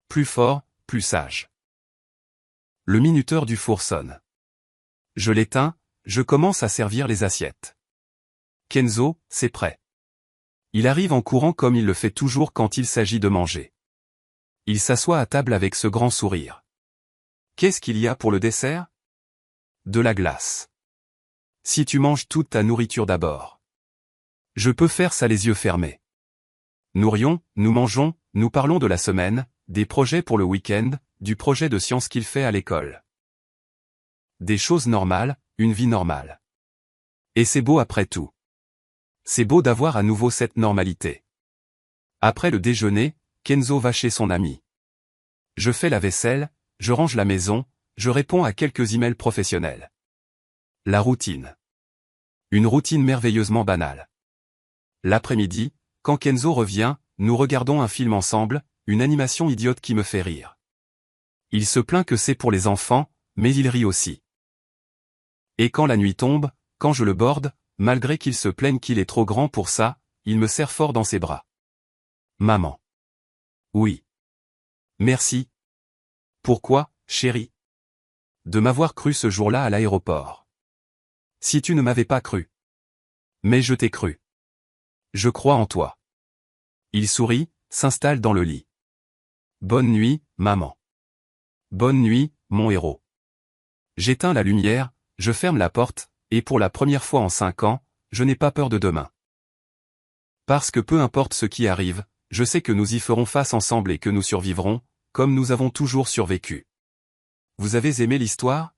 Plus fort, plus sage. Le minuteur du four sonne. Je l'éteins, je commence à servir les assiettes. Kenzo, c'est prêt. Il arrive en courant comme il le fait toujours quand il s'agit de manger. Il s'assoit à table avec ce grand sourire. Qu'est-ce qu'il y a pour le dessert? De la glace. Si tu manges toute ta nourriture d'abord. Je peux faire ça les yeux fermés. Nous rions, nous mangeons, nous parlons de la semaine, des projets pour le week-end, du projet de science qu'il fait à l'école. Des choses normales, une vie normale. Et c'est beau après tout. C'est beau d'avoir à nouveau cette normalité. Après le déjeuner, Kenzo va chez son ami. Je fais la vaisselle, je range la maison, je réponds à quelques emails professionnels. La routine. Une routine merveilleusement banale. L'après-midi, quand Kenzo revient, nous regardons un film ensemble, une animation idiote qui me fait rire. Il se plaint que c'est pour les enfants, mais il rit aussi. Et quand la nuit tombe, quand je le borde, malgré qu'il se plaigne qu'il est trop grand pour ça, il me serre fort dans ses bras. Maman. Oui. Merci. Pourquoi, chérie? De m'avoir cru ce jour-là à l'aéroport. Si tu ne m'avais pas cru. Mais je t'ai cru. Je crois en toi. Il sourit, s'installe dans le lit. Bonne nuit, maman. Bonne nuit, mon héros. J'éteins la lumière, je ferme la porte, et pour la première fois en 5 ans, je n'ai pas peur de demain. Parce que peu importe ce qui arrive, je sais que nous y ferons face ensemble et que nous survivrons, comme nous avons toujours survécu. Vous avez aimé l'histoire?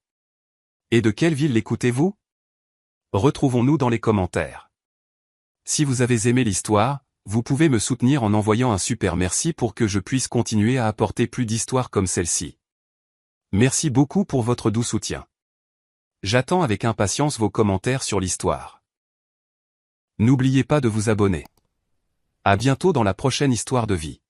Et de quelle ville l'écoutez-vous? Retrouvons-nous dans les commentaires. Si vous avez aimé l'histoire, vous pouvez me soutenir en envoyant un super merci pour que je puisse continuer à apporter plus d'histoires comme celle-ci. Merci beaucoup pour votre doux soutien. J'attends avec impatience vos commentaires sur l'histoire. N'oubliez pas de vous abonner. À bientôt dans la prochaine histoire de vie.